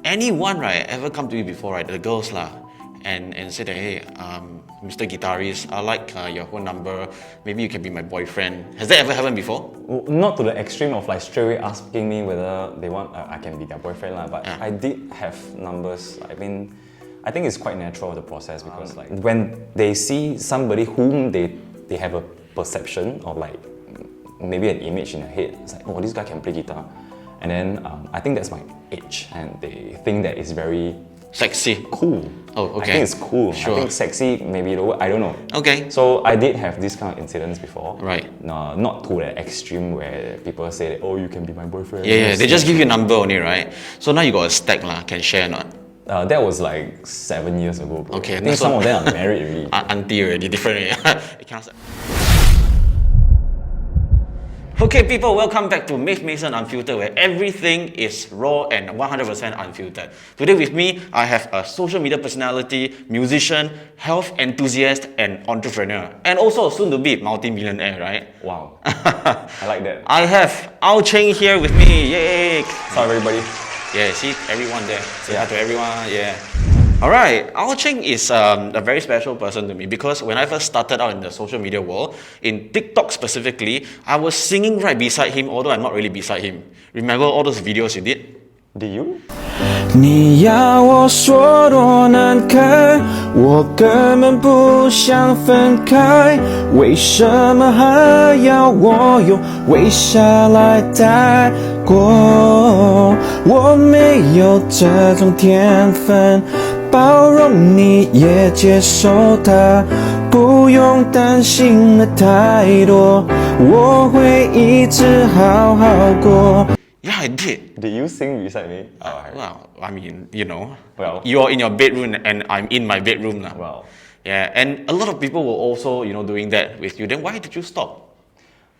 anyone, right, ever come to you before, right, the girls lah, and say that, hey, Mr. Guitarist, I like your phone number, maybe you can be my boyfriend. Has that ever happened before? Well, not to the extreme of like straight away asking me whether they want I can be their boyfriend lah, but I did have numbers. I mean, I think it's quite natural, the process, because like when they see somebody whom they have a perception or like maybe an image in their head, it's like, oh, this guy can play guitar, and then I think that's my age, and they think that it's very sexy, cool. Oh, okay. I think it's cool. Sure. I think sexy, maybe lower, I don't know. Okay. So I did have this kind of incidents before. Right. Not to the extreme where people say that, oh, you can be my boyfriend. Yeah, they just give you a number only, right? So now you got a stack lah, can share or not? That was like 7 years ago, bro. Okay. I think some of them are married already. Auntie already, different already. It cannot. Okay, people, welcome back to Mave Mason Unfiltered, where everything is raw and 100% unfiltered. Today with me, I have a social media personality, musician, health enthusiast, and entrepreneur. And also soon-to-be multi-millionaire, right? Wow. I like that. I have Ao Cheng here with me. Yay! What's up, everybody? Yeah, see everyone there. Say hi to everyone, yeah. Alright, Ao Cheng is a very special person to me because when I first started out in the social media world, in TikTok specifically, I was singing right beside him, although I'm not really beside him. Remember all those videos you did? Did you? 你要我说多难开，我根本不想分开，为什么还要我用微笑来带过？我没有这种天分，包容你也接受它，不用担心的太多，我会一直好好过。 Yeah, I did. Did you sing beside me? Well, I mean, you know, Well. you're in your bedroom and I'm in my bedroom now. Well. Yeah, and a lot of people were also, doing that with you. Then why did you stop?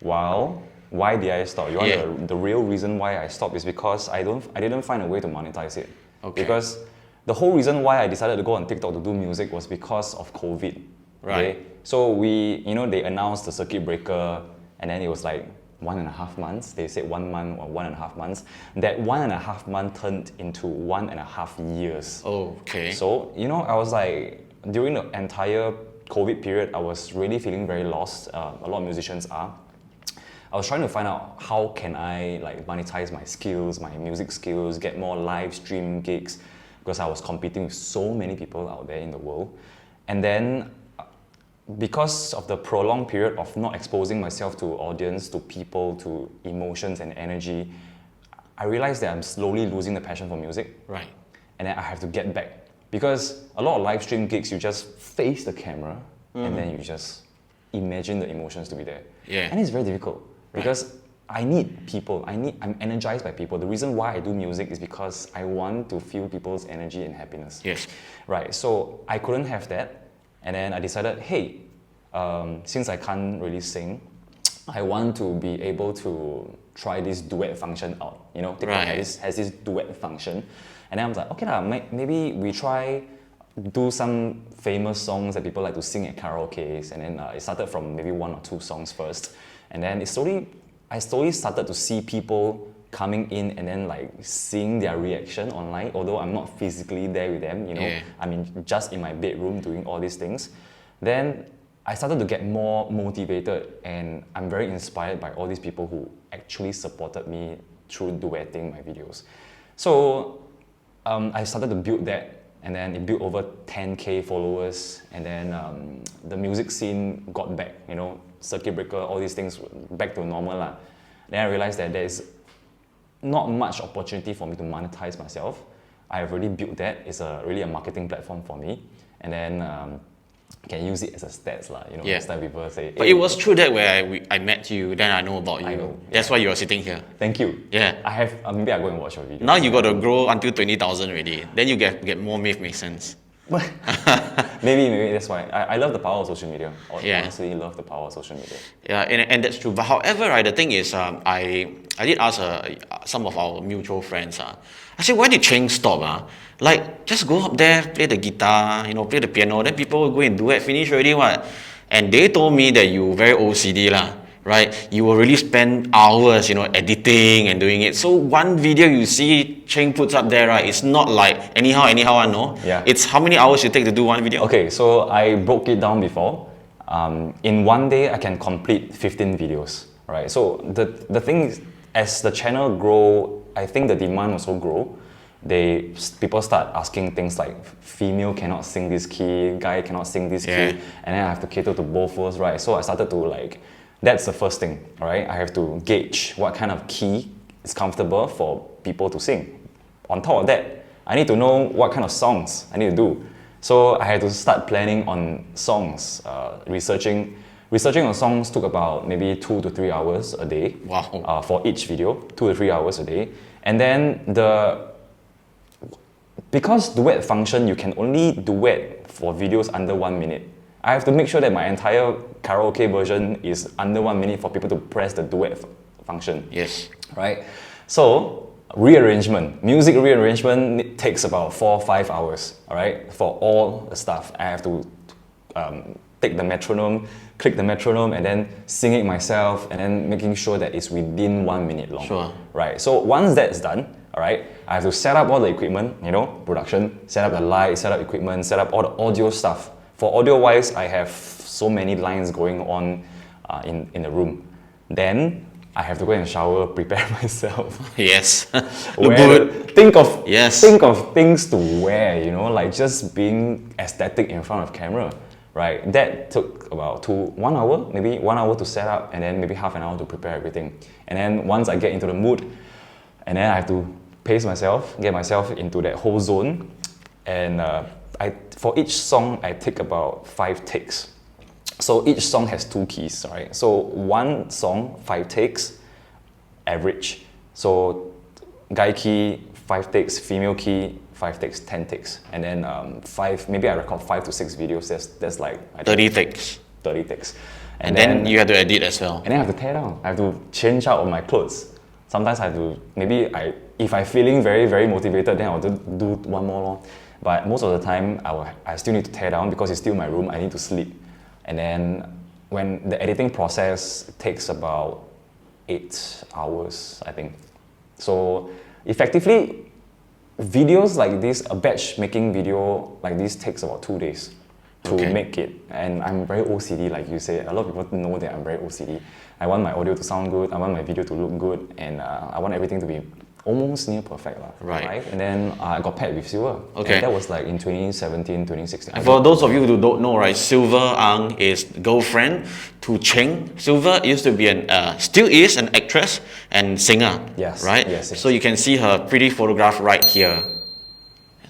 Well, why did I stop? You want Yeah. the real reason why I stopped is because I didn't find a way to monetize it. Okay. Because the whole reason why I decided to go on TikTok to do music was because of COVID. Right. Okay? So they announced the circuit breaker, and then it was like 1.5 months. They said 1 month or 1.5 months. That 1.5 months turned into 1.5 years. Okay. So, I was like, during the entire COVID period, I was really feeling very lost. A lot of musicians are. I was trying to find out how can I like monetize my skills, my music skills, get more live stream gigs, because I was competing with so many people out there in the world. And then because of the prolonged period of not exposing myself to audience, to people, to emotions and energy, I realized that I'm slowly losing the passion for music. Right. And then I have to get back. Because a lot of live stream gigs, you just face the camera and then you just imagine the emotions to be there. Yeah. And it's very difficult because I need people. I'm energized by people. The reason why I do music is because I want to feel people's energy and happiness. Yes. Right, so I couldn't have that. And then I decided, hey, since I can't really sing, I want to be able to try this duet function out. TikTok Right. has this duet function. And then I was like, okay, maybe we try do some famous songs that people like to sing at karaoke. And then it started from maybe 1 or 2 songs first. And then I slowly started to see people coming in and then like seeing their reaction online, although I'm not physically there with them, Yeah. I mean, just in my bedroom doing all these things. Then I started to get more motivated, and I'm very inspired by all these people who actually supported me through duetting my videos. So I started to build that, and then it built over 10K followers, and then the music scene got back, circuit breaker, all these things back to normal lah. Then I realized that there is not much opportunity for me to monetize myself. I have already built that. It's really a marketing platform for me, and then can use it as a stats lah. Yeah. Next time people say, But hey, it was through that where I met you, then I know about you. I know, That's why you are sitting here. thank you. Yeah. I have maybe I go and watch your video. Now you got to grow until 20,000 already. Then you get more Mave Masons. maybe that's why I love the power of social media. I Yeah. honestly love the power of social media. Yeah, and that's true. But however, right, the thing is, I did ask some of our mutual friends. I said, why did Cheng stop? Like, just go up there, play the guitar, play the piano. Then people will go and do it. Finish already, what? And they told me that you very OCD lah. right, you will really spend hours, editing and doing it. So one video you see Cheng puts up there, right, it's not like anyhow, no? Yeah. It's how many hours you take to do one video? Okay, so I broke it down before. In one day, I can complete 15 videos, right? So the thing is, as the channel grow, I think the demand also grow. People start asking things like female cannot sing this key, guy cannot sing this key, and then I have to cater to both worlds, right? So I started to that's the first thing, right? I have to gauge what kind of key is comfortable for people to sing. On top of that, I need to know what kind of songs I need to do. So I had to start planning on songs, researching on songs took about maybe 2 to 3 hours a day. Wow. For each video, 2 to 3 hours a day. And then because duet function, you can only duet for videos under 1 minute. I have to make sure that my entire karaoke version is under 1 minute for people to press the duet function. Yes. Right? So, music rearrangement takes about 4 or 5 hours, all right, for all the stuff. I have to take the metronome, click the metronome, and then sing it myself, and then making sure that it's within 1 minute long. Sure. Right. So once that's done, all right, I have to set up all the equipment, production, set up the light, set up equipment, set up all the audio stuff. For audio-wise, I have so many lines going on in the room. Then I have to go and shower, prepare myself. Yes. Think of things to wear, like just being aesthetic in front of camera. Right, that took about 1 hour, maybe 1 hour to set up, and then maybe half an hour to prepare everything. And then once I get into the mood, and then I have to pace myself, get myself into that whole zone. And for each song, I take about 5 takes. So each song has 2 keys, right? So one song, 5 takes, average. So guy key, 5 takes, female key, 5 takes, 10 takes, and then maybe I record 5 to 6 videos. That's like 30 takes. 30 takes. And then you have to edit as well. And then I have to tear down. I have to change out of my clothes. Sometimes I have to, if I'm feeling very, very motivated, then I'll do one more long. But most of the time, I still need to tear down because it's still my room. I need to sleep. And then when the editing process takes about 8 hours, I think. So effectively, videos like this, a batch making video like this takes about 2 days to make it. And I'm very OCD, like you said. A lot of people know that I'm very OCD. I want my audio to sound good, I want my video to look good, and I want everything to be almost near perfect. Right. And then I got paired with Silver. Okay. And that was like in 2017, 2016. And for those of you who don't know, right, Silver Ang is girlfriend to Cheng. Silver used to be still is an actress and singer. Yes. Right? Yes. So you can see her pretty photograph right here.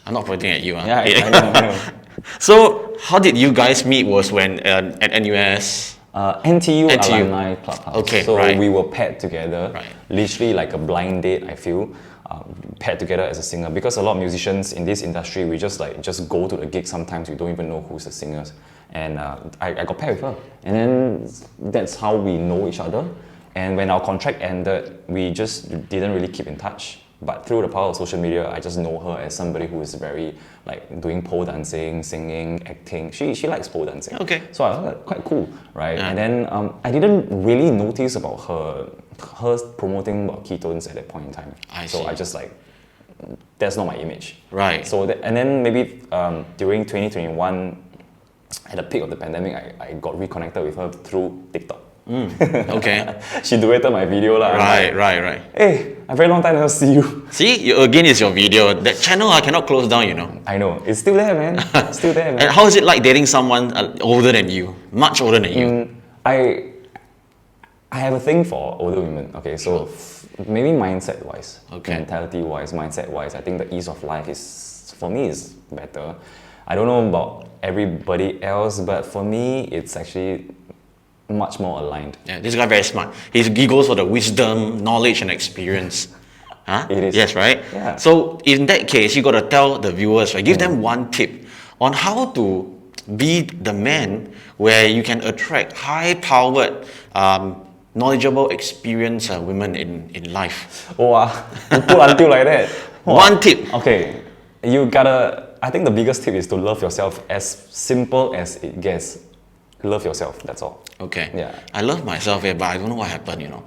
I'm not pointing at you. Yeah, I know. So how did you guys meet? Was when at NUS? NTU Alumni Clubhouse. Okay, so right. we were paired together, Right. literally like a blind date, I feel, paired together as a singer. Because a lot of musicians in this industry, we just go to the gig sometimes, we don't even know who's the singers. And I got paired with her. And then that's how we know each other. And when our contract ended, we just didn't really keep in touch. But through the power of social media, I just know her as somebody who is very doing pole dancing, singing, acting. She likes pole dancing. Okay. So I thought quite cool, right? Yeah. And then I didn't really notice about her promoting about ketones at that point in time. I so see. I just that's not my image. Right. So and then maybe during 2021, at the peak of the pandemic, I got reconnected with her through TikTok. Okay. She duetted my video lah. Right. Hey, a very long time never see you. See, again is your video. That channel I cannot close down, I know. It's still there, man. It's still there, man. And how is it like dating someone older than you? Much older than you? I have a thing for older women. Okay, so maybe mindset-wise, mentality-wise, mindset-wise, I think the ease of life for me is better. I don't know about everybody else, but for me, it's actually much more aligned. Yeah, this guy very smart. He goes for the wisdom, knowledge, and experience. Huh? It is. Yes, right? Yeah. So in that case, you got to tell the viewers, right? Give them one tip on how to be the man where you can attract high-powered, knowledgeable, experienced women in life. Wow, you put until like that. One tip. Okay, I think the biggest tip is to love yourself as simple as it gets. love yourself. That's all. Okay. Yeah. I love myself, but I don't know what happened, you know.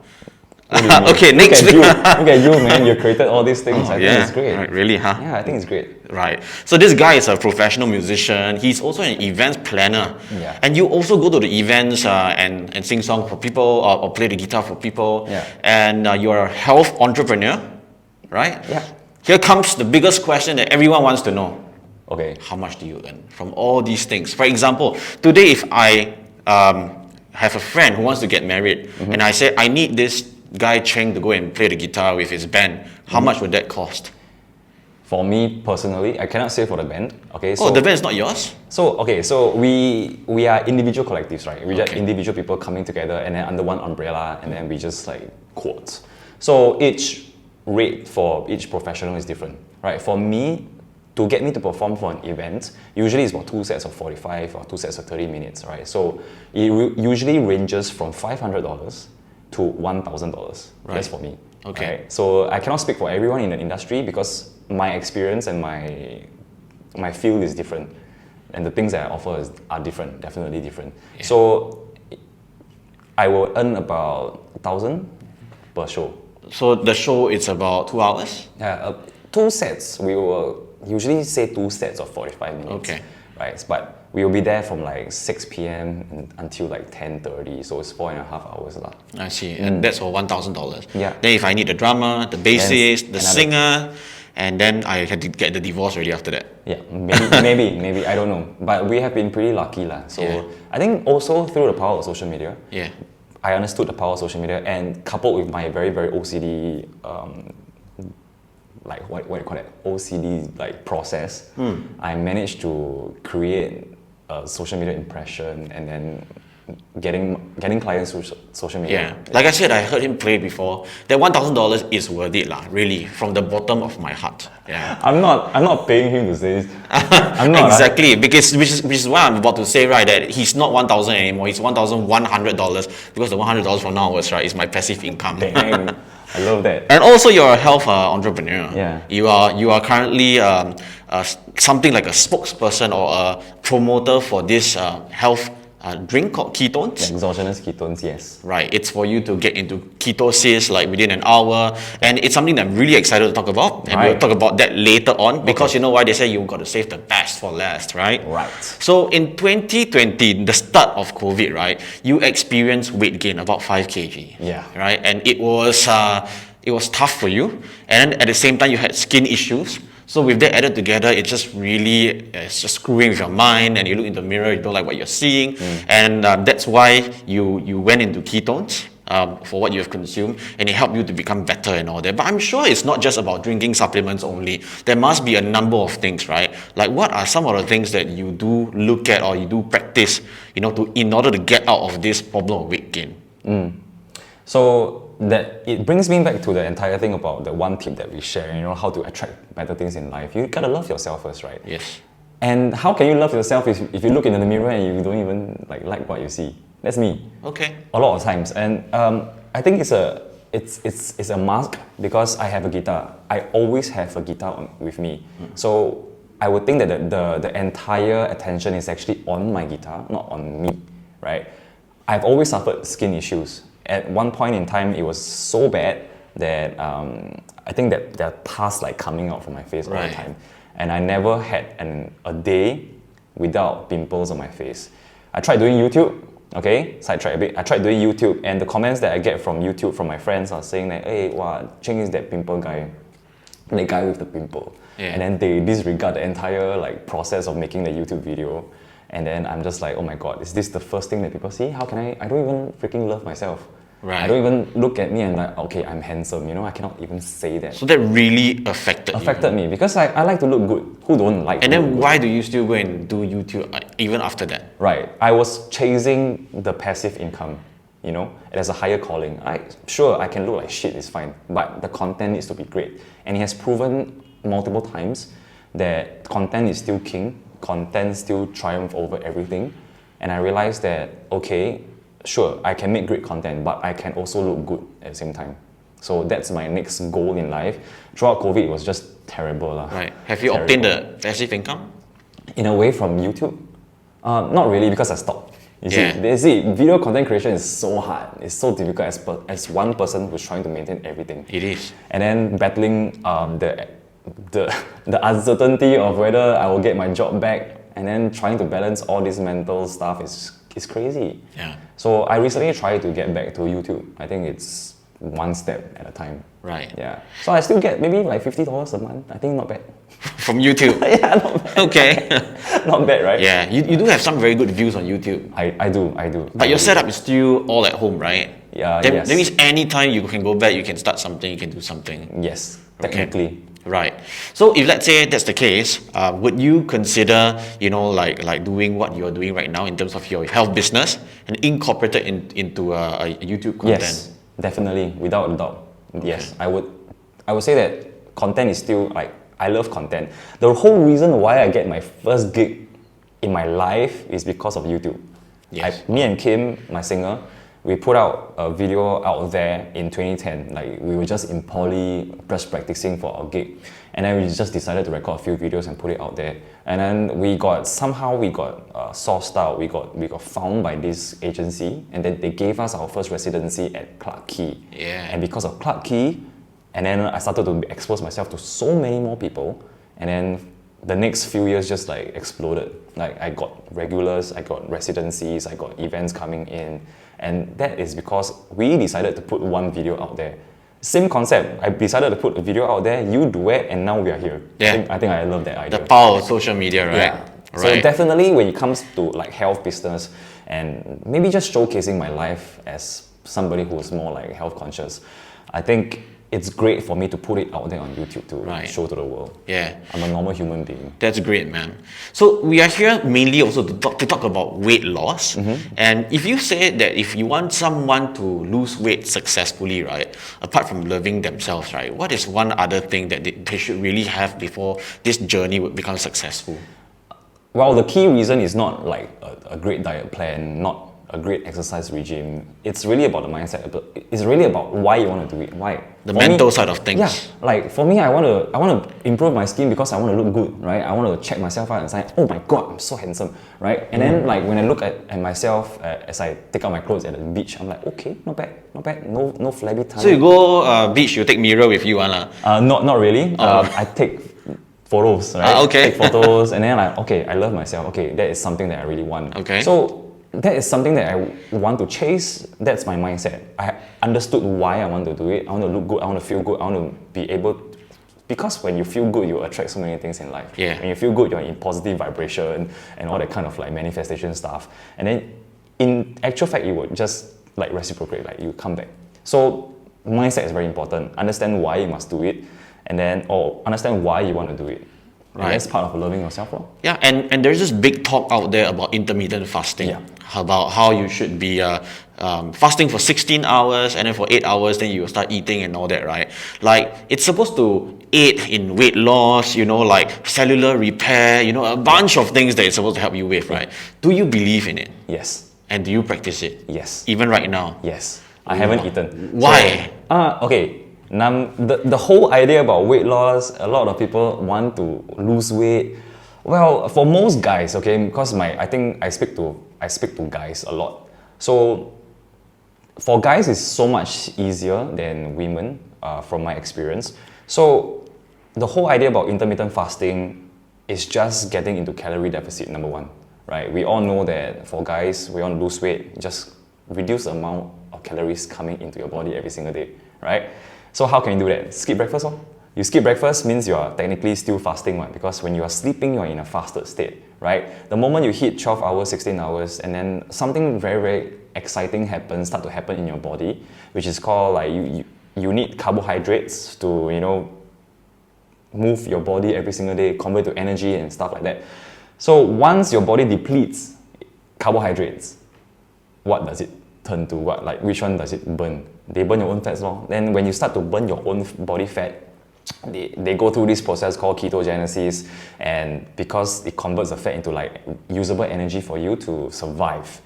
What do you mean? Okay, next look week. at you, man. You created all these things. I think yeah. it's great. Right, really, huh? Yeah, I think it's great. Right. So this guy is a professional musician. He's also an events planner. Yeah. And you also go to the events and sing songs for people or play the guitar for people. Yeah. And you're a health entrepreneur, right? Yeah. Here comes the biggest question that everyone wants to know. Okay. How much do you earn from all these things? For example, today if I have a friend who wants to get married and I say I need this guy Cheng to go and play the guitar with his band, how much would that cost? For me personally, I cannot say for the band. Okay. So, Oh, the band is not yours? So we are individual collectives, right? We just Okay. individual people coming together and then under one umbrella, and then we just like quotes. So each rate for each professional is different, right? For me, to get me to perform for an event, usually it's about 2 sets of 45 or 2 sets of 30 minutes, right? So it usually ranges from $500 to $1,000. Right. That's for me. Okay. Right? So I cannot speak for everyone in the industry because my experience and my field is different, and the things that I offer are different, definitely different. Yeah. So I will earn about 1,000 per show. So the show is about 2 hours? Yeah, 2 sets. We will usually say 2 sets of 45 minutes. Okay. Right, but we will be there from like 6 p.m. until like 10:30, so it's 4.5 hours lah. I see. And that's for $1,000. Yeah. Then if I need the drummer, the bassist, the another- singer, and then I had to get the divorce already after that. Yeah, maybe, I don't know. But we have been pretty lucky lah. So Yeah. I think also through the power of social media, Yeah. I understood the power of social media, and coupled with my very, very OCD, like what do you call it? OCD like process, I managed to create a social media impression and then getting clients through social media. Yeah. Like I said, I heard him play before. That $1,000 is worth it lah, really, from the bottom of my heart. Yeah. I'm not paying him to say this. I'm not Exactly, because which is what I'm about to say, right? That he's not 1,000 anymore. He's $1,100 because the $100 from now onwards, right, is my passive income. Dang, I love that. And also, you're a health entrepreneur. Yeah. You are currently something like a spokesperson or a promoter for this health drink called Ketones. Exogenous ketones, yes. Right, it's for you to get into ketosis like within an hour, and it's something that I'm really excited to talk about, and we'll Right. talk about that later on, because you know why they say you've got to save the best for last, right? Right. So in 2020, the start of COVID, right, you experienced weight gain, about 5 kg. Yeah. Right, and it was tough for you, and at the same time you had skin issues. So with that added together, it's just really it's just screwing with your mind, and you look in the mirror, you don't like what you're seeing, and that's why you went into ketones for what you have consumed, and it helped you to become better and all that. But I'm sure it's not just about drinking supplements only. There must be a number of things, right? Like what are some of the things that you do look at or you do practice, you know, in order to get out of this problem of weight gain? So that it brings me back to the entire thing about the one tip that we share, you know, how to attract better things in life. You gotta love yourself first, right? Yes. And how can you love yourself if you look in the mirror and you don't even like what you see? That's me. Okay. A lot of times, and I think it's a mask because I have a guitar. I always have a guitar with me, so I would think that the entire attention is actually on my guitar, not on me, right? I've always suffered skin issues. At one point in time, it was so bad that I think that there are pus like coming out from my face all Right. the time, and I never had a day without pimples on my face. I tried doing YouTube. Okay, sidetrack a bit. I tried doing YouTube, and the comments that I get from YouTube from my friends are saying that, hey, wow, Cheng is that pimple guy, the guy with the pimple. Yeah. And then they disregard the entire like process of making the YouTube video. And then I'm just like, oh my god, is this the first thing that people see? How can I don't even freaking love myself. Right. I don't even look at me and like, okay, I'm handsome, you know, I cannot even say that. So that really affected me because I like to look good. Who don't like And to then look good? why do you still go and do YouTube even after that? Right. I was chasing the passive income, you know, as a higher calling. Sure, I can look like shit, it's fine, but the content needs to be great. And it has proven multiple times that content is still king, content still triumph over everything. And I realized that, okay, sure, I can make great content, but I can also look good at the same time. So that's my next goal in life. Throughout COVID, it was just terrible. Right. Have you obtained the passive income? In a way from YouTube? Not really, because I stopped. They see video content creation is so hard. It's so difficult as one person who's trying to maintain everything. It is. And then battling the uncertainty of whether I will get my job back, and then trying to balance all this mental stuff is crazy. Yeah. So I recently tried to get back to YouTube. I think it's one step at a time. Right. Yeah. So I still get maybe like $50 a month. I think not bad. From YouTube. Yeah, not bad. Okay. Not bad, right? Yeah, you do have some very good views on YouTube. I do. But your setup is still all at home, right? Yeah, That yes. means anytime you can go back, you can start something, you can do something. Yes, technically. Right. So if let's say that's the case, would you consider, like doing what you're doing right now in terms of your health business and incorporate it into a YouTube content? Yes, definitely, without a doubt. Yes, I would say that content is still like, I love content. The whole reason why I get my first gig in my life is because of YouTube. Yes. Me and Kim, my singer, we put out a video out there in 2010. Like, we were just in poly, just practicing for our gig. And then we just decided to record a few videos and put it out there. And then we got sourced out. We got found by this agency, and then they gave us our first residency at Clarke Quay. Yeah. And because of Clarke Quay, and then I started to expose myself to so many more people. And then the next few years just like exploded. Like, I got regulars, I got residencies, I got events coming in. And that is because we decided to put one video out there. Same concept. I decided to put a video out there, you duet, and now we are here. Yeah. I think I love that idea. The power of social media, right? Yeah. Right. So definitely when it comes to like health business and maybe just showcasing my life as somebody who is more like health conscious, I think it's great for me to put it out there on YouTube to show to the world. Yeah. I'm a normal human being. That's great, man. So we are here mainly also to talk about weight loss. And if you say that if you want someone to lose weight successfully, right, apart from loving themselves, right, what is one other thing that they should really have before this journey would become successful? Well, the key reason is not like a great diet plan, not a great exercise regime. It's really about the mindset. It's really about why you want to do it. Why? The mental side of things. Yeah, like for me, I want to improve my skin because I want to look good, right? I want to check myself out and say, oh my god, I'm so handsome, right? And then like when I look at myself as I take out my clothes at the beach, I'm like, okay, not bad, no flabby tummy. So you go beach, you take mirror with you, Not really. I take photos, right? Okay. Take photos, and then like, okay, I love myself. Okay, that is something that I really want. Okay. So that is something that I want to chase. That's my mindset. I understood why I want to do it. I want to look good. I want to feel good. I want to be able to, because when you feel good, you attract so many things in life. Yeah. When you feel good, you're in positive vibration and all that kind of like manifestation stuff. And then in actual fact, you would just like reciprocate, like you come back. So mindset is very important. Understand why you must do it, and then understand why you want to do it. Right. And that's part of loving yourself, bro. Yeah, and there's this big talk out there about intermittent fasting. Yeah. About how you should be fasting for 16 hours and then for 8 hours, then you start eating and all that, right? Like, it's supposed to aid in weight loss, like cellular repair, a bunch of things that it's supposed to help you with, right? Do you believe in it? Yes. And do you practice it? Yes. Even right now? Yes. I haven't eaten. Why? Okay. The whole idea about weight loss, a lot of people want to lose weight. Well, for most guys, okay, because I think I speak to guys a lot. So for guys, it's so much easier than women, from my experience. So the whole idea about intermittent fasting is just getting into calorie deficit, number one, right? We all know that for guys, we want to lose weight, just reduce the amount of calories coming into your body every single day, right? So how can you do that? Skip breakfast, or? You skip breakfast means you are technically still fasting, right? Because when you are sleeping, you are in a fasted state, right? The moment you hit 12 hours, 16 hours, and then something very, very exciting start to happen in your body, which is called like you need carbohydrates to, move your body every single day, convert to energy and stuff like that. So once your body depletes carbohydrates, what does it turn to? Which one does it burn? They burn your own fats, lor. Then when you start to burn your own body fat, they go through this process called ketogenesis, and because it converts the fat into like usable energy for you to survive,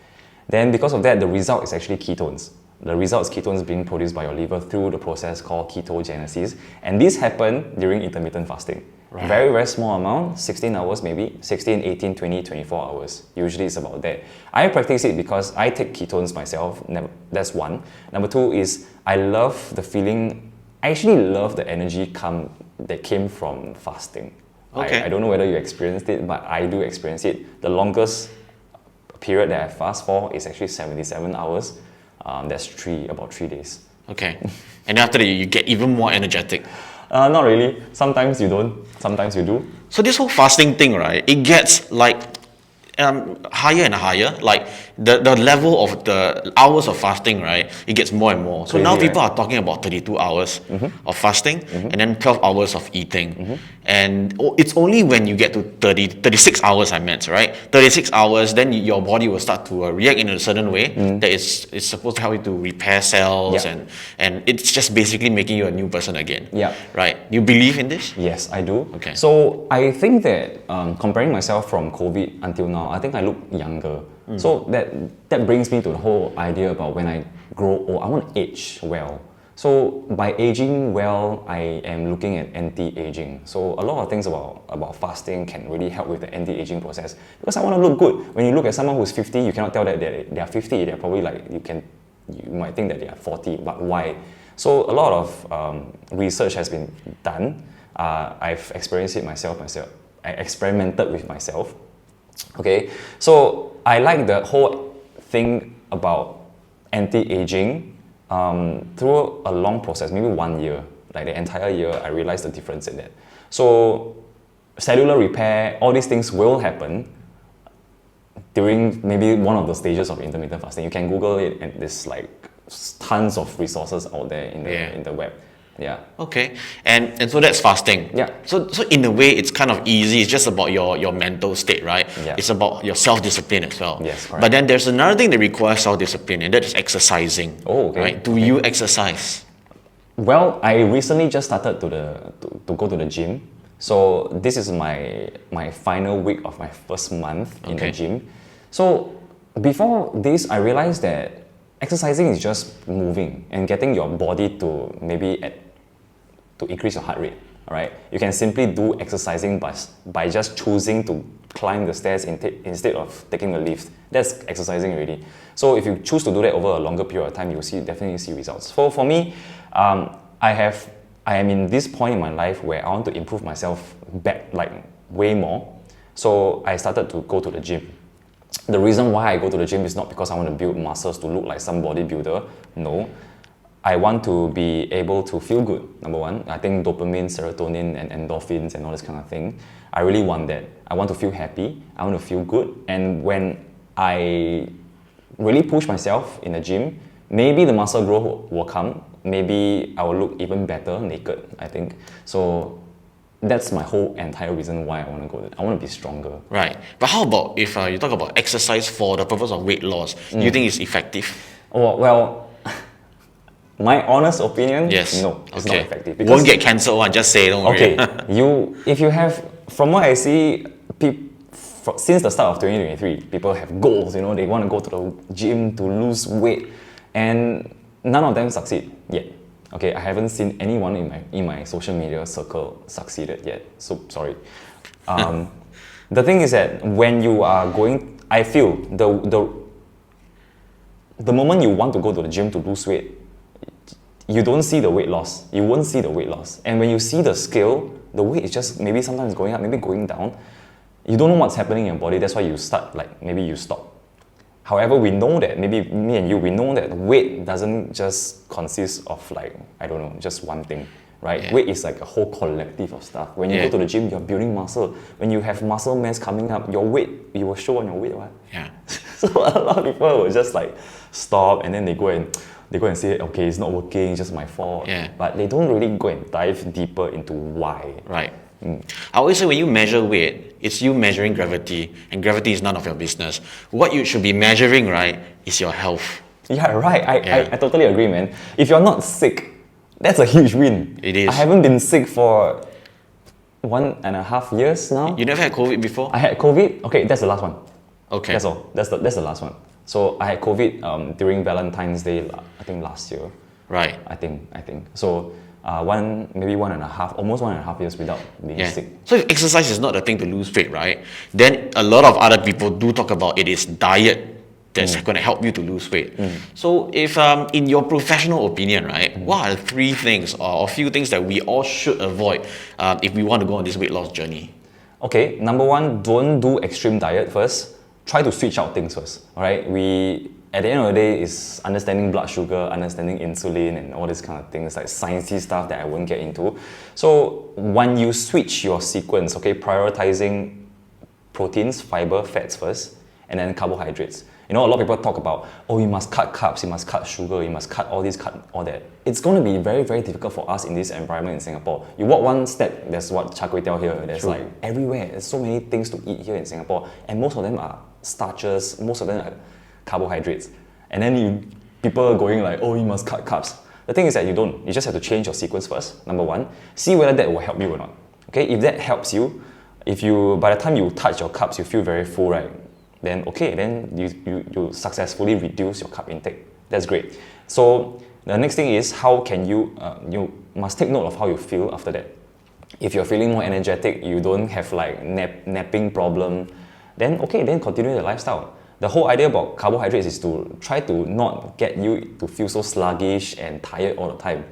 then because of that, the result is actually ketones. The result is ketones being produced by your liver through the process called ketogenesis, and this happens during intermittent fasting. Right. Very, very small amount, 16 hours maybe, 16, 18, 20, 24 hours. Usually it's about that. I practice it because I take ketones myself, that's one. Number two is I love the feeling, I actually love the energy that came from fasting. Okay. I don't know whether you experienced it, but I do experience it. The longest period that I fast for is actually 77 hours. That's about 3 days. Okay. And after that, you get even more energetic. Not really. Sometimes you don't. Sometimes you do. So this whole fasting thing, right? It gets like higher and higher. Like the level of the hours of fasting, right? It gets more and more. So Crazy, now people right? are talking about 32 hours of fasting and then 12 hours of eating. And it's only when you get to 36 hours, I meant, right? 36 hours, then your body will start to react in a certain way that it's supposed to help you to repair cells Yeah. and it's just basically making you a new person again. Yeah. Right? You believe in this? Yes, I do. Okay. So I think that comparing myself from COVID until now, I think I look younger. So that brings me to the whole idea about when I grow old, I want to age well. So by aging well, I am looking at anti-aging. So a lot of things about fasting can really help with the anti-aging process because I want to look good. When you look at someone who's 50, you cannot tell that they are 50. They're probably like, you might think that they are 40, but why? So a lot of research has been done. I've experienced it myself. I experimented with myself. Okay, so I like the whole thing about anti-aging through a long process, maybe 1 year, like the entire year, I realized the difference in that. So cellular repair, all these things will happen during maybe one of the stages of intermittent fasting. You can Google it and there's like tons of resources out there in the web. Yeah. Okay, and so that's fasting. Yeah. So in a way, it's kind of easy. It's just about your mental state, right? Yeah. It's about your self-discipline as well. Yes, correct. But then there's another thing that requires self-discipline, and that is exercising. Oh, okay. Right? Do you exercise? Well, I recently just started to go to the gym. So this is my final week of my first month in the Okay. gym. So before this, I realized that exercising is just moving and getting your body to to increase your heart rate. All right, you can simply do exercising by just choosing to climb the stairs instead of taking the lift. That's exercising already. So if you choose to do that over a longer period of time, you'll definitely see results. So for me, I am in this point in my life where I want to improve myself back like way more. So I started to go to the gym. The reason why I go to the gym is not because I want to build muscles to look like some bodybuilder. No. I want to be able to feel good, number one. I think dopamine, serotonin, and endorphins and all this kind of thing. I really want that. I want to feel happy. I want to feel good. And when I really push myself in the gym, maybe the muscle growth will come. Maybe I will look even better naked, I think. So that's my whole entire reason why I want to go there. I want to be stronger. Right. But how about if you talk about exercise for the purpose of weight loss? Do you think it's effective? Oh, well, my honest opinion, Yes. no, it's not effective. Won't get cancelled one, just say, don't worry. Okay, if you have, from what I see, since the start of 2023, people have goals, they want to go to the gym to lose weight, and none of them succeed yet. Okay, I haven't seen anyone in my social media circle succeeded yet, so sorry. The thing is that when you are going, I feel the moment you want to go to the gym to lose weight, you don't see the weight loss. You won't see the weight loss. And when you see the scale, the weight is just maybe sometimes going up, maybe going down. You don't know what's happening in your body. That's why you start, maybe you stop. However, we know that, maybe me and you, we know that weight doesn't just consist of just one thing, right? Yeah. Weight is like a whole collective of stuff. When you go to the gym, you're building muscle. When you have muscle mass coming up, your weight, you will show on your weight, right? Yeah. So a lot of people will just stop and then they go and say, okay, it's not working, it's just my fault. Yeah. But they don't really go and dive deeper into why. Right. I always say when you measure weight, it's you measuring gravity, and gravity is none of your business. What you should be measuring, right, is your health. Yeah, right. I totally agree, man. If you're not sick, that's a huge win. It is. I haven't been sick for 1.5 years now. You never had COVID before? I had COVID. Okay, that's the last one. Okay. That's all. That's the last one. So I had COVID during Valentine's Day, I think last year. Right. I think. So maybe 1.5, almost 1.5 years without being sick. So if exercise is not the thing to lose weight, right? Then a lot of other people do talk about it is diet that's going to help you to lose weight. So if in your professional opinion, right, what are 3 things or a few things that we all should avoid if we want to go on this weight loss journey? Okay, number 1, don't do extreme diet first. Try to switch out things first, alright? At the end of the day, is understanding blood sugar, understanding insulin and all these kind of things, like sciencey stuff that I won't get into. So when you switch your sequence, okay, prioritizing proteins, fiber, fats first, and then carbohydrates. A lot of people talk about, oh, you must cut carbs, you must cut sugar, you must cut all this, cut all that. It's going to be very, very difficult for us in this environment in Singapore. You walk one step, there's what char kway teow here, there's like everywhere. There's so many things to eat here in Singapore, and most of them are starches, most of them are carbohydrates. And then people are going like, oh, you must cut carbs. The thing is that you don't. You just have to change your sequence first, number 1. See whether that will help you or not. Okay, if that helps you, by the time you touch your carbs, you feel very full, right? Then you successfully reduce your carb intake. That's great. So the next thing is, how can you must take note of how you feel after that. If you're feeling more energetic, you don't have like napping problem, then continue the lifestyle. The whole idea about carbohydrates is to try to not get you to feel so sluggish and tired all the time.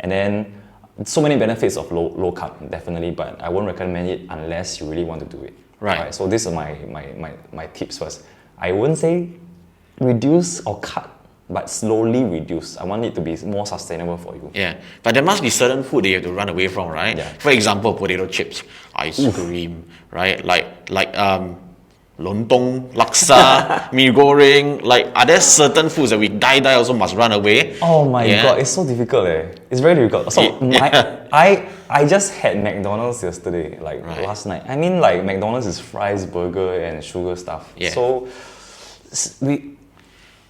And then so many benefits of low carb, definitely, but I won't recommend it unless you really want to do it. Right. So these are my tips first. I wouldn't say reduce or cut, but slowly reduce. I want it to be more sustainable for you. Yeah, but there must be certain food that you have to run away from, right? Yeah. For example, potato chips, ice cream, right? Like lontong, laksa, mee goreng. Like, are there certain foods that we die also must run away? Oh my god, it's so difficult. It's very difficult. So I just had McDonald's yesterday, last night. I mean, like, McDonald's is fries, burger, and sugar stuff. Yeah. So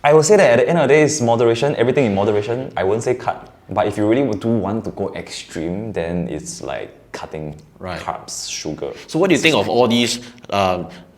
I would say that at the end of the day, it's moderation. Everything in moderation. I wouldn't say cut, but if you really do want to go extreme, then it's like cutting carbs, sugar. So what do you think of all these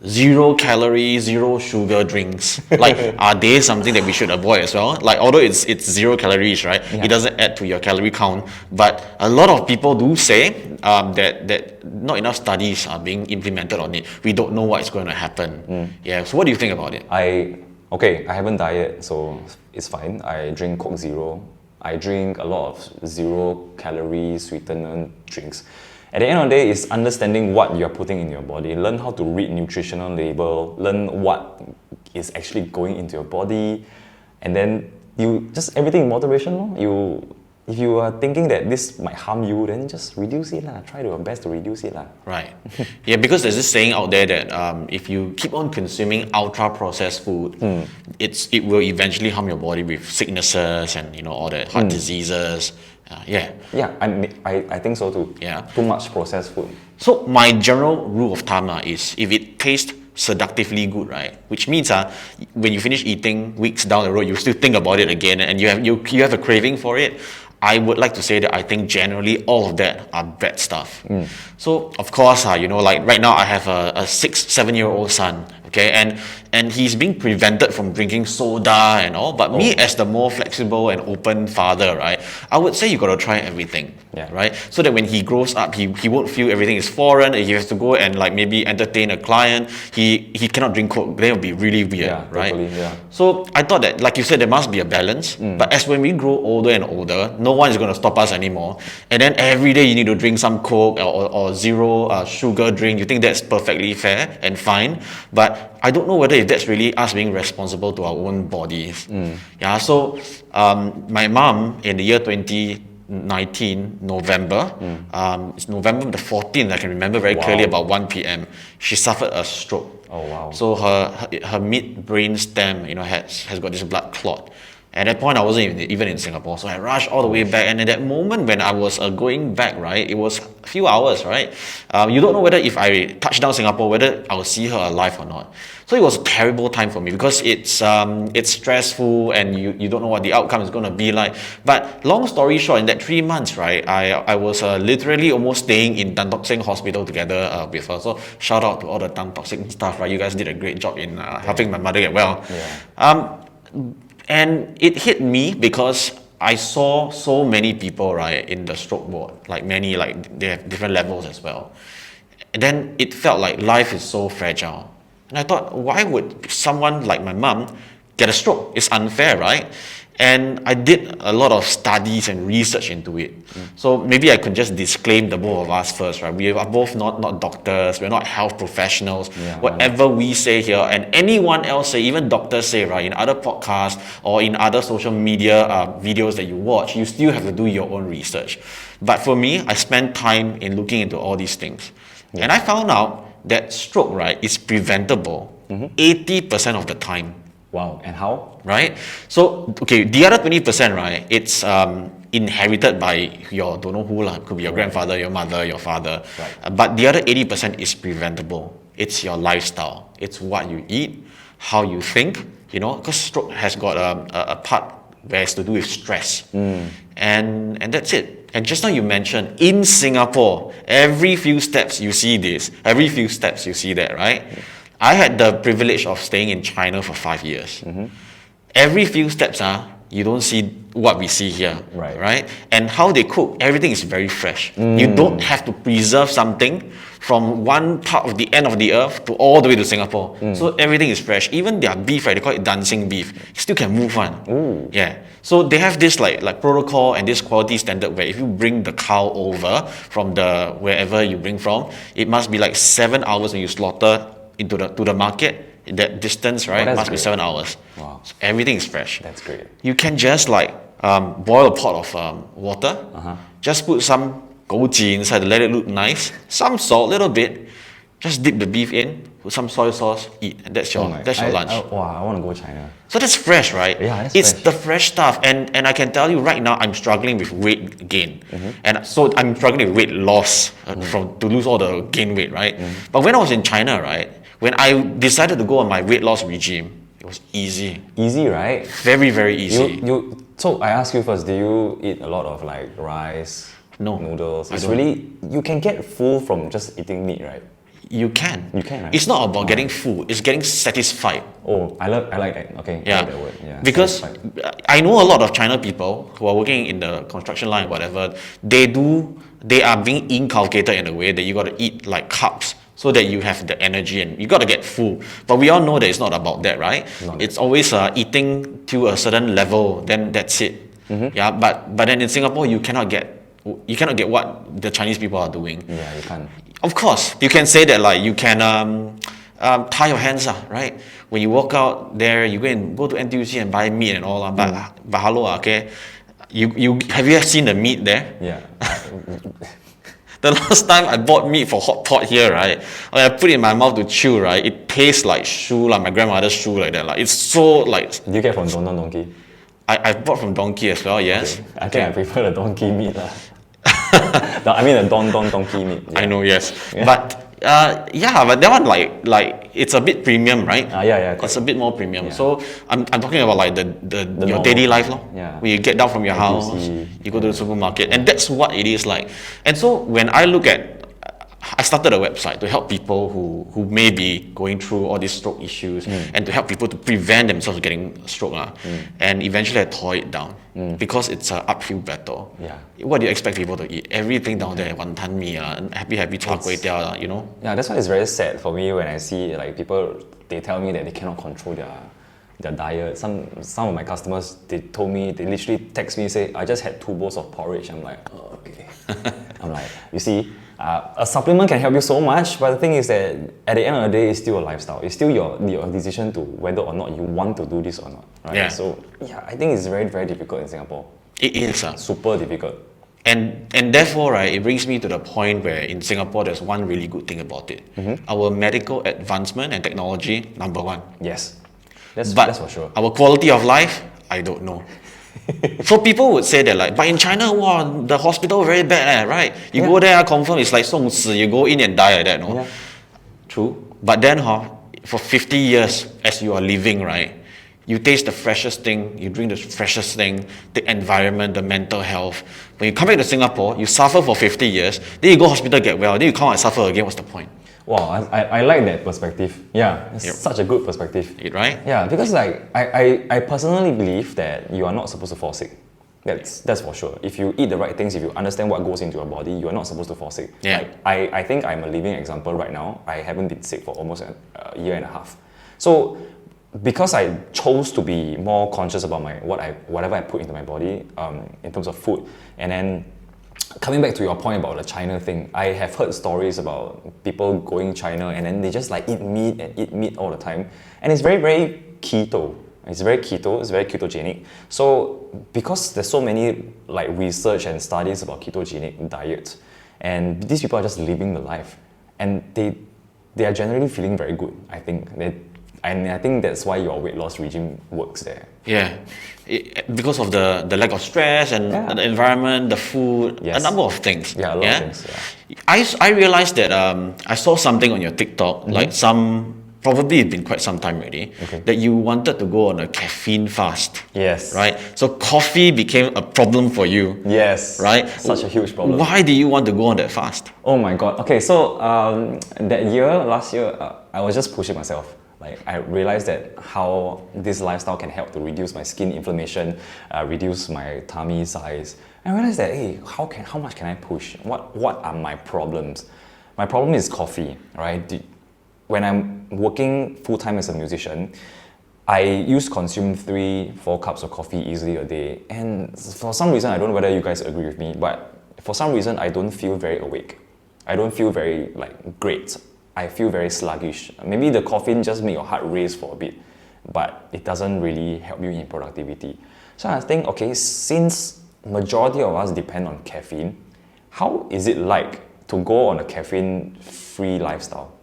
0 calorie, 0 sugar drinks? Like, are they something that we should avoid as well? Like, although it's 0 calories, right? Yeah. It doesn't add to your calorie count, but a lot of people do say that not enough studies are being implemented on it. We don't know what's going to happen. Yeah. So what do you think about it? I haven't diet, so it's fine. I drink Coke Zero. I drink a lot of 0 calorie sweetener drinks. At the end of the day, it's understanding what you're putting in your body. Learn how to read nutritional label. Learn what is actually going into your body. And then you just everything in moderation. If you are thinking that this might harm you, then just reduce it. Try your best to reduce it. Right. Yeah, because there's this saying out there that if you keep on consuming ultra-processed food, it will eventually harm your body with sicknesses and all the heart diseases. Yeah, I think so too. Yeah. Too much processed food. So my general rule of thumb is if it tastes seductively good, right? Which means when you finish eating, weeks down the road, you still think about it again and you have a craving for it. I would like to say that I think generally all of that are bad stuff. So of course, like right now I have a 6-7-year-old son, okay, and he's being prevented from drinking soda and all. But me as the more flexible and open father, right, I would say you gotta try everything, right? So that when he grows up, he won't feel everything is foreign. He has to go and like maybe entertain a client. He cannot drink Coke. That would be really weird, right? Totally, yeah. So I thought that, like you said, there must be a balance. But as when we grow older and older, no one is going to stop us anymore. And then every day you need to drink some Coke or 0 sugar drink. You think that's perfectly fair and fine. But I don't know whether if that's really us being responsible to our own bodies. Yeah. So my mom in the year 2019 November, it's November the 14th, I can remember very clearly, about 1 p.m. she suffered a stroke. Oh wow. So her mid-brain stem, has got this blood clot. At that point, I wasn't even in Singapore, so I rushed all the way back. And at that moment when I was going back, right, it was a few hours, right? You don't know whether if I touch down Singapore, whether I will see her alive or not. So it was a terrible time for me because it's stressful and you don't know what the outcome is going to be like. But long story short, in that 3 months, right, I was literally almost staying in Tan Tock Seng Hospital together with her. So shout out to all the Tan Tock Seng staff, right? You guys did a great job in helping my mother get well. Yeah. And it hit me because I saw so many people, right, in the stroke ward, like many, like they have different levels as well. And then it felt like life is so fragile. And I thought, why would someone like my mom get a stroke? It's unfair, right? And I did a lot of studies and research into it. So maybe I could just disclaim the both of us first, right? We are both not doctors, we're not health professionals. Whatever we say here, and anyone else say, even doctors say, right, in other podcasts or in other social media videos that you watch, you still have to do your own research. But for me, I spent time in looking into all these things. And I found out that stroke, right, is preventable 80% of the time. Wow, and how? Right? So, okay, the other 20%, right, it's inherited by your don't know who, could be your grandfather, your mother, your father. Right. But the other 80% is preventable. It's your lifestyle. It's what you eat, how you think, because stroke has got a part where it's to do with stress. And that's it. And just now you mentioned, in Singapore, every few steps you see this, every few steps you see that, right? I had the privilege of staying in China for 5 years. Every few steps, you don't see what we see here, right? And how they cook, everything is very fresh. You don't have to preserve something from one part of the end of the earth to all the way to Singapore. So everything is fresh. Even their beef, right, they call it dancing beef. You still can move on. Yeah. So they have this like protocol and this quality standard where if you bring the cow over from the wherever you bring from, it must be like 7 hours when you slaughter to the market. That distance, right, must be 7 hours. Wow. So everything is fresh. That's great. You can just boil a pot of water, just put some goji inside to let it look nice, some salt, little bit, just dip the beef in, put some soy sauce, eat, and that's your lunch. I want to go China. So that's fresh, right? Yeah, that's it's fresh. the fresh stuff, and I can tell you right now, I'm struggling with weight gain, and so I'm struggling with weight loss to lose all the gain weight, right? But when I was in China, right, when I decided to go on my weight loss regime, it was easy. Easy, right? Very, very easy. So I ask you first, do you eat a lot of like rice, noodles? I It's don't. really, you can get full from just eating meat, right? You can. You can, right? It's not about getting full, it's getting satisfied. Oh, I like that. Okay, I like that word. Yeah, because satisfied. I know a lot of China people who are working in the construction line, whatever, they are being inculcated in a way that you got to eat like carbs so that you have the energy and you got to get full. But we all know that it's not about that, right? It's always eating to a certain level, then that's it. Yeah, but then in Singapore you cannot get what the Chinese people are doing. Yeah, you can't. Of course, you can say that like you can tie your hands, right? When you walk out there, you go to NTUC and buy meat and all, but hello, okay? You have you seen the meat there? Yeah. The last time I bought meat for hot pot here, right? When I put it in my mouth to chew, right? It tastes like shoe, like my grandmother's shoe, like that. Like it's so like. Do you get from Don Don Donkey? I bought from Donkey as well. Yes. Okay. I think I prefer the donkey meat lah. I mean the Don Don Donkey meat. Yeah. I know, yes, but but that one like it's a bit premium, right? Yeah, it's a bit more premium. So I'm talking about like the your normal, daily life, yeah. When you get down from your house, you go to the supermarket, and that's what it is like. And so when I look at, I started a website to help people who may be going through all these stroke issues, and to help people to prevent themselves from getting stroke. And eventually I tore it down because it's an uphill battle. Yeah. What do you expect people to eat? Everything down there, wanton mee, happy char kway teow, Yeah, that's why it's very sad for me when I see like people, they tell me that they cannot control their diet. Some of my customers, they told me, they literally text me, say, I just had 2 bowls of porridge. I'm like, oh, okay. I'm like, you see, a supplement can help you so much, but the thing is that at the end of the day, it's still a lifestyle. It's still your decision to whether or not you want to do this or not. Right? Yeah. So yeah, I think it's very, very difficult in Singapore. It is. Super difficult. And therefore, right, it brings me to the point where in Singapore, there's one really good thing about it. Our medical advancement and technology, number one. Yes, that's for sure. Our quality of life, I don't know. So people would say that like, but in China, wow, the hospital very bad, right? You go there, confirm it's like 送死, you go in and die like that, no? Yeah. True. But then, for 50 years, as you are living, right, you taste the freshest thing, you drink the freshest thing, the environment, the mental health. When you come back to Singapore, you suffer for 50 years, then you go hospital, get well, then you come out and suffer again, what's the point? Wow, I like that perspective. Yeah, it's such a good perspective. Right? Yeah, because like I personally believe that you are not supposed to fall sick. That's for sure. If you eat the right things, if you understand what goes into your body, you're not supposed to fall sick. Yeah. I think I'm a living example right now. I haven't been sick for almost a year and a half. So because I chose to be more conscious about whatever I put into my body in terms of food, and then coming back to your point about the China thing, I have heard stories about people going China and then they just like eat meat all the time, and it's very, very keto. It's very keto, it's very ketogenic. So because there's so many like research and studies about ketogenic diets, and these people are just living the life, and they are generally feeling very good, I think. And I think that's why your weight loss regime works there. Yeah, because of the lack of stress and the environment, the food, a number of things. Yeah, a lot of things. Yeah. I realized that I saw something on your TikTok, like probably it's been quite some time already, that you wanted to go on a caffeine fast. Yes. Right? So coffee became a problem for you. Yes. Right? Such a huge problem. Why do you want to go on that fast? Oh my God. Okay, so last year, I was just pushing myself. Like I realized that how this lifestyle can help to reduce my skin inflammation, reduce my tummy size. And I realized that, hey, how much can I push? What are my problems? My problem is coffee, right? When I'm working full-time as a musician, I used to consume 3-4 cups of coffee easily a day. And for some reason, I don't know whether you guys agree with me, but for some reason, I don't feel very awake. I don't feel very great. I feel very sluggish. Maybe the caffeine just makes your heart race for a bit, but it doesn't really help you in productivity. So I think, okay, since majority of us depend on caffeine, how is it like to go on a caffeine-free lifestyle?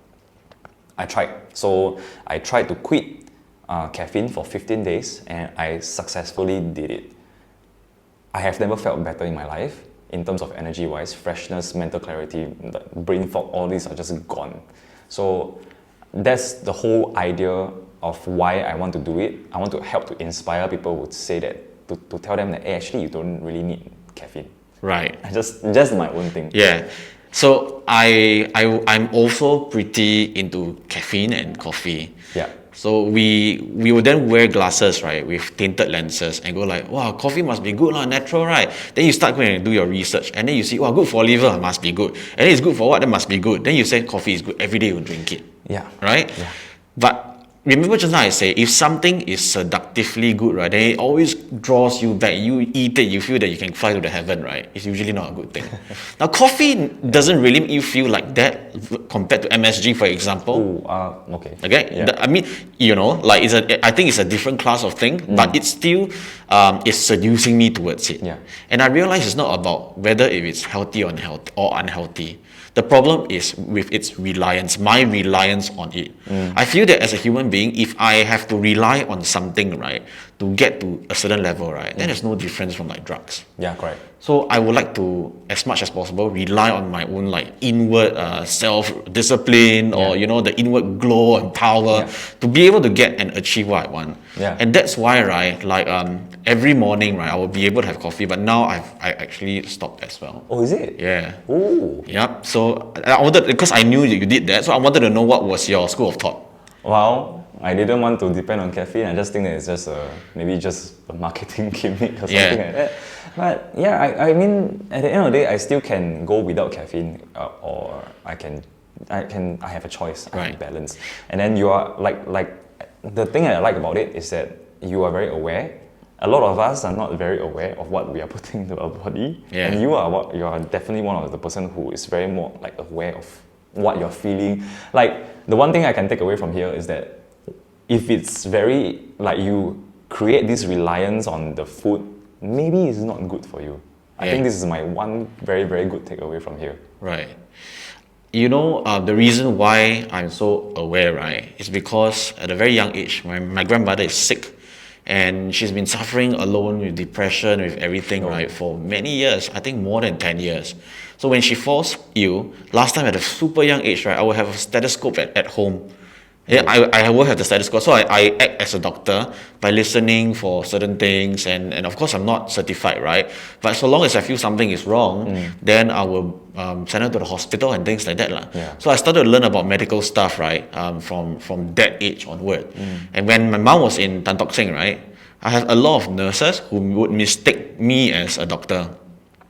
I tried. So I tried to quit caffeine for 15 days and I successfully did it. I have never felt better in my life in terms of energy-wise, freshness, mental clarity, brain fog, all these are just gone. So that's the whole idea of why I want to do it. I want to help to inspire people who would say that, to tell them that, hey, actually you don't really need caffeine. Right. Just my own thing. Yeah. So I'm also pretty into caffeine and coffee. Yeah. So we would then wear glasses, right, with tinted lenses and go like, wow, coffee must be good, natural, right? Then you start going and do your research and then you see, wow, good for liver, must be good. And then it's good for what? That must be good. Then you say coffee is good. Every day you drink it. Yeah. Right? Yeah. But remember just now I say, if something is seductively good, right, then it always draws you back. You eat it, you feel that you can fly to the heaven, right? It's usually not a good thing. Now, coffee doesn't really make you feel like that compared to MSG, for example. Okay. Okay? Yeah. I mean, I think it's a different class of thing, but it's still is seducing me towards it. Yeah. And I realize it's not about whether if it's healthy or unhealthy. The problem is with its reliance, my reliance on it. I feel that as a human being, if I have to rely on something, right, to get to a certain level, right, then there's no difference from like drugs. Yeah, correct. So I would like to, as much as possible, rely on my own like inward self-discipline or the inward glow and power to be able to get and achieve what I want. Yeah. And that's why, right, like every morning, right, I will be able to have coffee, but now I actually stopped as well. Oh, is it? Yeah. Oh. Yep. So I wanted, because I knew that you did that, so I wanted to know what was your school of thought. Well, I didn't want to depend on caffeine. I just think that it's just maybe just a marketing gimmick or something like that. But yeah, I mean, at the end of the day, I still can go without caffeine, or I have a choice. I have balance. And then you are like the thing that I like about it is that you are very aware. A lot of us are not very aware of what we are putting into our body. Yeah. And you are definitely one of the person who is very more like aware of what you're feeling. Like the one thing I can take away from here is that if it's very like you create this reliance on the food, maybe it's not good for you. I think this is my one very, very good takeaway from here. Right. The reason why I'm so aware, right, is because at a very young age, my grandmother is sick. And she's been suffering alone with depression, with everything, right, for many years, I think more than 10 years. So when she falls ill, last time at a super young age, right, I would have a stethoscope at home. Yeah, I will have the stethoscope. So I act as a doctor by listening for certain things. And of course, I'm not certified, right? But so long as I feel something is wrong, then I will send her to the hospital and things like that. Yeah. So I started to learn about medical stuff, right, from that age onward. And when my mom was in Tan Tock Seng, right, I have a lot of nurses who would mistake me as a doctor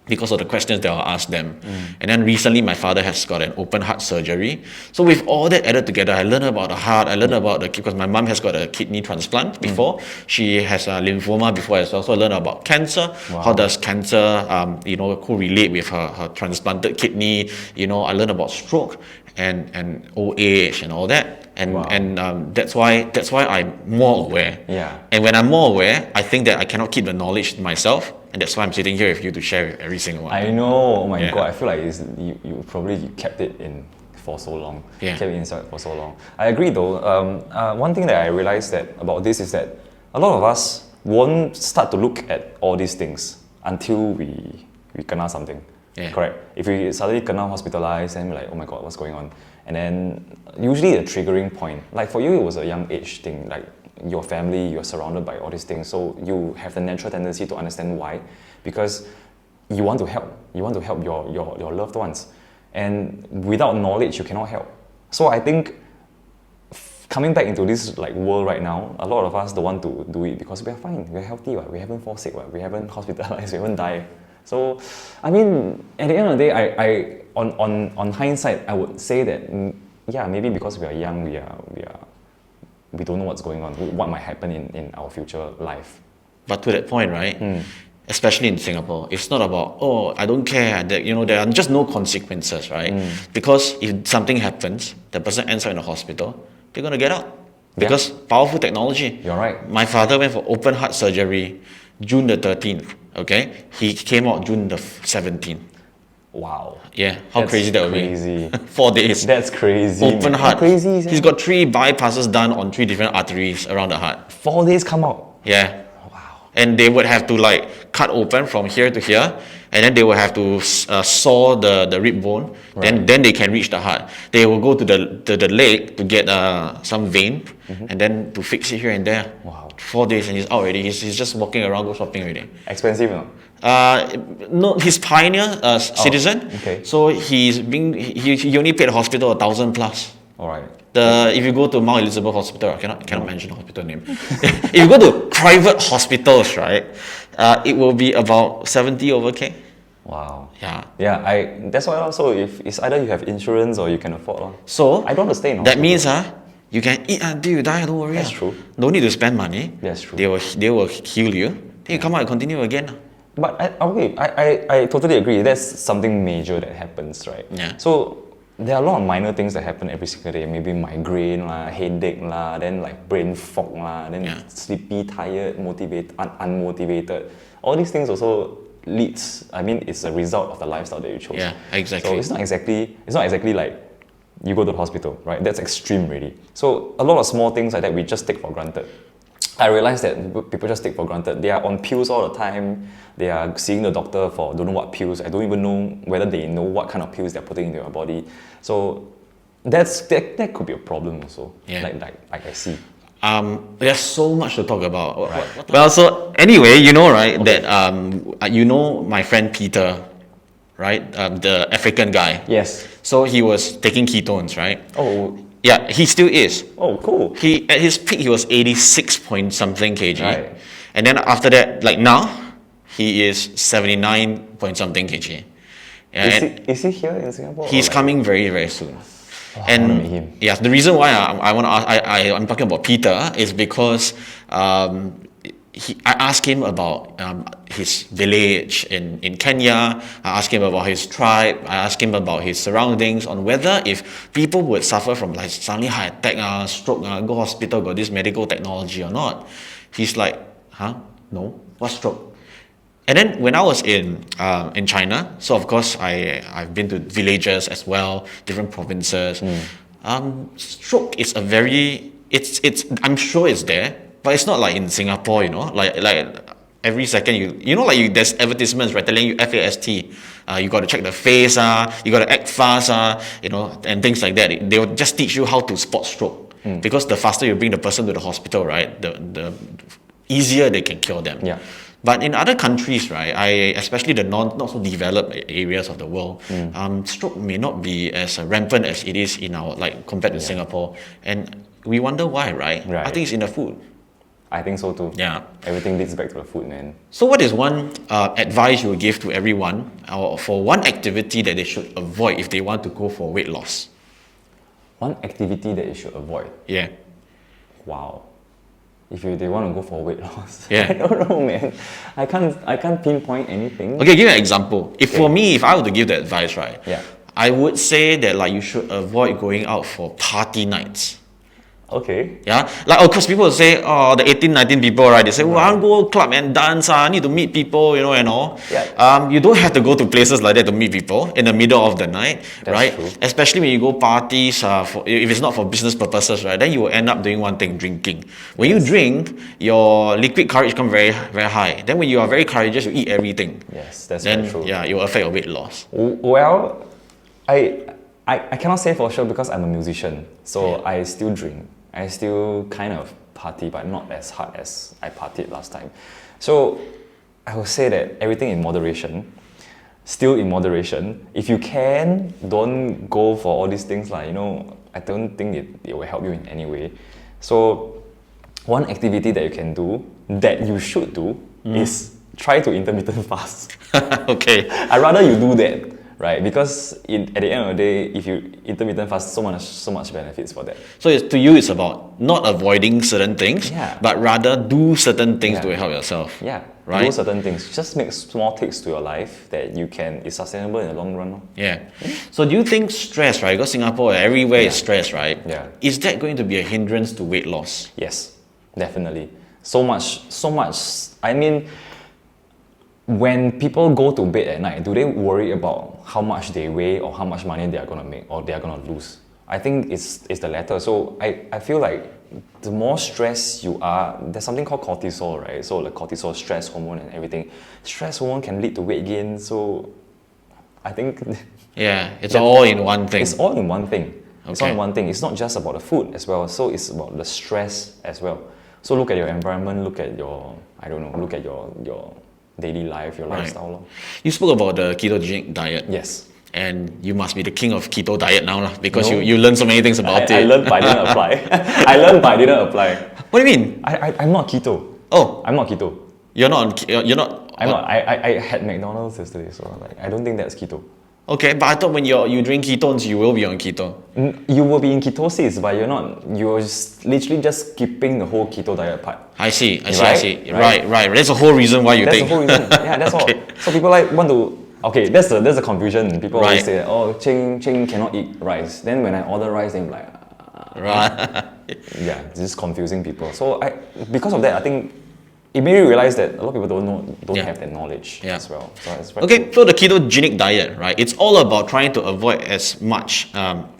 because of the questions that I'll ask them. And then recently my father has got an open heart surgery. So with all that added together, I learned about the heart, I learned about because my mom has got a kidney transplant before. She has a lymphoma before as well. So I learned about cancer. How does cancer, correlate with her transplanted kidney? I learned about stroke and old age and all that. And that's why I'm more aware. Yeah. And when I'm more aware, I think that I cannot keep the knowledge to myself. And that's why I'm sitting here with you to share with every single one. I know. Oh my god! I feel like you probably kept it in for so long. Yeah. Kept it inside for so long. I agree though. One thing that I realized about this is that a lot of us won't start to look at all these things until we kena something. Yeah. Correct. If we suddenly kena hospitalized and we're like, oh my god, what's going on? And then usually a triggering point. Like for you, it was a young age thing. Like your family, you're surrounded by all these things, so you have the natural tendency to understand why, because you want to help. You want to help your loved ones, and without knowledge, you cannot help. So I think coming back into this world right now, a lot of us don't want to do it because we're fine, we're healthy, we haven't fall sick, we haven't hospitalized, we haven't died. So I mean, at the end of the day, I on hindsight, I would say that maybe because we are young, we don't know what's going on, what might happen in our future life. But to that point, right? Especially in Singapore, it's not about, I don't care, that, there are just no consequences, right? Because if something happens, the person ends up in the hospital, they're going to get out. Because powerful technology. You're right. My father went for open heart surgery June the 13th, okay? He came out June the 17th. Wow. Yeah, how crazy that would be. Crazy. 4 days. That's crazy. Open heart. How crazy is that? He's got 3 bypasses done on 3 different arteries around the heart. 4 days come out. Yeah. Wow. And they would have to cut open from here to here, and then they will have to saw the rib bone. Right. Then they can reach the heart. They will go to the leg to get some vein, and then to fix it here and there. Wow. 4 days and he's out already. He's just walking around, go shopping already. Expensive or not? No, he's pioneer citizen. Okay. So he only paid the hospital 1,000 plus. All right. If you go to Mount Elizabeth Hospital, I cannot mention the hospital name. If you go to private hospitals, right, it will be about 70 over K. Wow. Yeah. Yeah, that's why also if it's either you have insurance or you can afford. So I don't want to stay in that hospital. means you can eat until you die, don't worry. That's true. No need to spend money. That's true. They will heal you. Then you come out and continue again. But I totally agree. That's something major that happens, right? Yeah. So there are a lot of minor things that happen every single day. Maybe migraine lah, headache lah, then brain fog lah, then sleepy, tired, motivated, unmotivated. All these things also leads. I mean, it's a result of the lifestyle that you chose. Yeah, exactly. So it's not exactly like you go to the hospital, right? That's extreme, really. So a lot of small things like that we just take for granted. I realize that people just take for granted. They are on pills all the time. They are seeing the doctor for don't know what pills. I don't even know whether they know what kind of pills they're putting into your body. So that could be a problem also. Yeah. Like I see. There's so much to talk about. Right. Well, so anyway, right, that my friend Peter, right, the African guy. Yes. So he was taking ketones, right? Oh. Yeah, he still is. Oh, cool. At his peak he was 86 point something kg, Right. and then after that, now, he is 79 point something kg. Is he here in Singapore? He's coming very, very soon. I wanna meet him. Yeah, the reason why I want to ask, I'm talking about Peter is because I asked him about his village in Kenya. I asked him about his tribe. I asked him about his surroundings, on whether if people would suffer from suddenly heart attack, stroke, go hospital, got this medical technology or not. He's like, no, what stroke? And then when I was in China, so of course I've been to villages as well, different provinces. Stroke is a very I'm sure it's there, but it's not like in Singapore, like every second there's advertisements, right, telling you FAST, you got to check the face, you got to act fast, and things like that. They will just teach you how to spot stroke, because the faster you bring the person to the hospital, right, the easier they can cure them. Yeah. But in other countries, right, especially the not so developed areas of the world, stroke may not be as rampant as it is in our compared to Singapore, and we wonder why, right? I think it's in the food. I think so too. Yeah. Everything leads back to the food, man. So what is one advice you would give to everyone or for one activity that they should avoid if they want to go for weight loss? One activity that you should avoid. Yeah. Wow. If they want to go for weight loss, Yeah. I don't know, man. I can't pinpoint anything. Okay, give an example. For me, if I were to give the advice, right? Yeah. I would say that like you should avoid going out for party nights. Okay. Yeah, like of course people will say, oh, the 18, 19 people, right? They say, well, I want to go club and dance. I need to meet people, and all. Yeah. You don't have to go to places like that to meet people in the middle of the night, That's right? true. Especially when you go parties, if it's not for business purposes, right? Then you will end up doing one thing, drinking. When you drink, your liquid courage comes very, very high. Then when you are very courageous, you eat everything. Yes, that's Then very true. yeah, it will affect your weight loss. Well, I cannot say for sure because I'm a musician, so I still drink. I still kind of party, but not as hard as I partied last time. So I would say that everything in moderation, still in moderation. If you can, don't go for all these things like, I don't think it will help you in any way. So one activity that you can do, that you should do, is try to intermittent fast. Okay. I'd rather you do that. Right, because at the end of the day, if you intermittent fast, so much benefits for that. So to you, it's about not avoiding certain things, but rather do certain things to help yourself. Yeah, right. Do certain things. Just make small takes to your life that is sustainable in the long run. Yeah. So do you think stress, right? Because Singapore, everywhere is stress, right? Yeah. Is that going to be a hindrance to weight loss? Yes, definitely. So much. I mean, when people go to bed at night, do they worry about how much they weigh or how much money they are going to make or they are going to lose? I think it's the latter. So I feel like the more stressed you are, there's something called cortisol, right? So the cortisol, stress hormone and everything. Stress hormone can lead to weight gain. So I think... Yeah, it's all in one thing. It's all in one thing. It's all Okay. in one thing. It's not just about the food as well. So it's about the stress as well. So look at your environment, look at your daily life, your lifestyle. Lor. You spoke about the ketogenic diet. Yes. And you must be the king of keto diet now, lah, because No. you learn so many things about I it. learned but I didn't apply. I learned but I didn't apply. What do you mean? I'm not keto. Oh, I'm not keto. you're not. You're not. I'm not. I had McDonald's yesterday, so I don't think that's keto. Okay, but I thought when you drink ketones, you will be on keto. You will be in ketosis, but you're not. You're literally just skipping the whole keto diet part. I see. Right? Right. That's the whole reason why you That's take. the whole reason. Yeah, that's all. So people want to. Okay, that's the confusion. People always say, "Oh, Cheng cannot eat rice." Then when I order rice, they're like, Right. yeah, it's just confusing people. So because of that, I think it made me realize that a lot of people don't have that knowledge as well. So it's very Okay, so the ketogenic diet, right? It's all about trying to avoid as much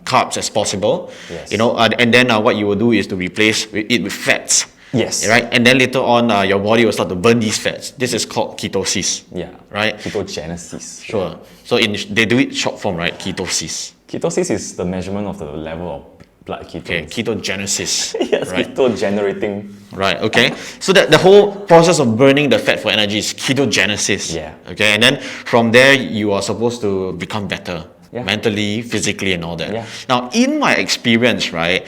carbs as possible. Yes. And then what you will do is to replace it with fats. Yes. Right, and then later on, your body will start to burn these fats. This is called ketosis. Yeah. Right. Ketogenesis. Sure. So they do it short form, right? Ketosis. Ketosis is the measurement of the level of blood ketones. Okay. Ketogenesis. Yes. Right. Keto generating. Right, okay. So that the whole process of burning the fat for energy is ketogenesis. Yeah. Okay, and then from there you are supposed to become better Yeah. mentally, physically, and all that. Yeah. Now, in my experience, right,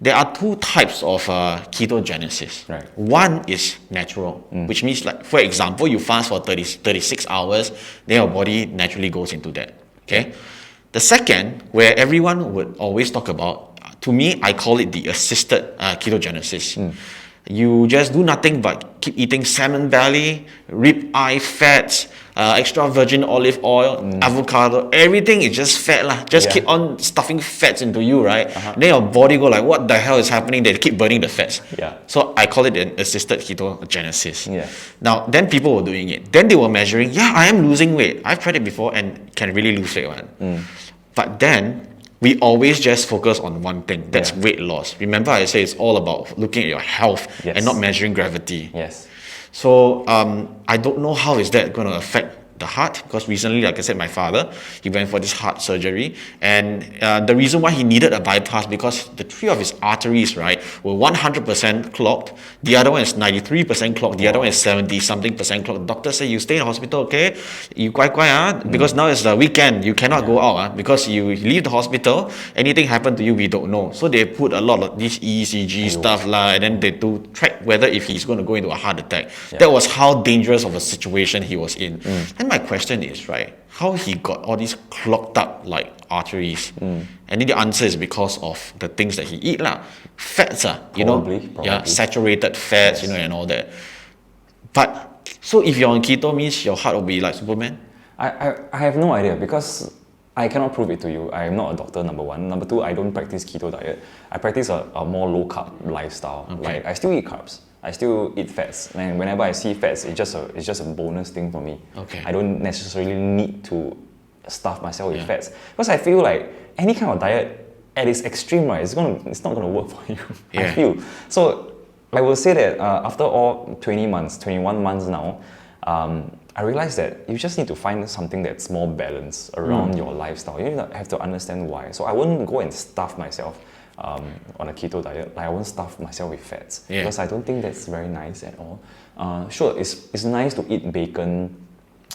there are two types of ketogenesis. Right. One is natural, which means, like, for example, you fast for 36 hours, then your body naturally goes into that. Okay. The second, where everyone would always talk about, to me, I call it the assisted ketogenesis. You just do nothing but keep eating salmon belly, rib eye fats, extra virgin olive oil, avocado, everything is just fat lah. Just keep on stuffing fats into you, right? Then your body go like, what the hell is happening? They keep burning the fats. Yeah. So I call it an assisted ketogenesis. Yeah. Now, then people were doing it. Then they were measuring, yeah, I am losing weight. I've tried it before and can really lose weight, man. But then we always just focus on one thing. That's weight loss. Remember I say it's all about looking at your health and not measuring gravity. Yes. So I don't know how is that going to affect the heart, because recently, like I said, my father, he went for this heart surgery, and the reason why he needed a bypass, because the 3 of his arteries, right, were 100% clogged. The other one is 93% clogged. The other one is 70-something% clogged. The doctor said, you stay in the hospital, okay? You because now it's the weekend. You cannot go out, because you leave the hospital, anything happen to you, we don't know. So they put a lot of this ECG stuff, and then they do track whether if he's going to go into a heart attack. That was how dangerous of a situation he was in. And my question is, right, how he got all these clogged up like arteries? And then the answer is because of the things that he eat fats, Probably. saturated fats, and all that. But so if you're on keto, means your heart will be like Superman? I have no idea, because I cannot prove it to you. I am not a doctor, number one. Number two, I don't practice keto diet. I practice a more low carb lifestyle. Okay. Like, I still eat carbs. I still eat fats, and whenever I see fats, it's just a bonus thing for me. Okay. I don't necessarily need to stuff myself with fats, because I feel like any kind of diet at its extreme, right, it's not gonna work for you. I feel so. I will say that after all 21 months now, I realized that you just need to find something that's more balanced around your lifestyle. You have to understand why. So I wouldn't go and stuff myself on a keto diet. Like, I won't stuff myself with fats, because I don't think that's very nice at all. Sure, it's nice to eat bacon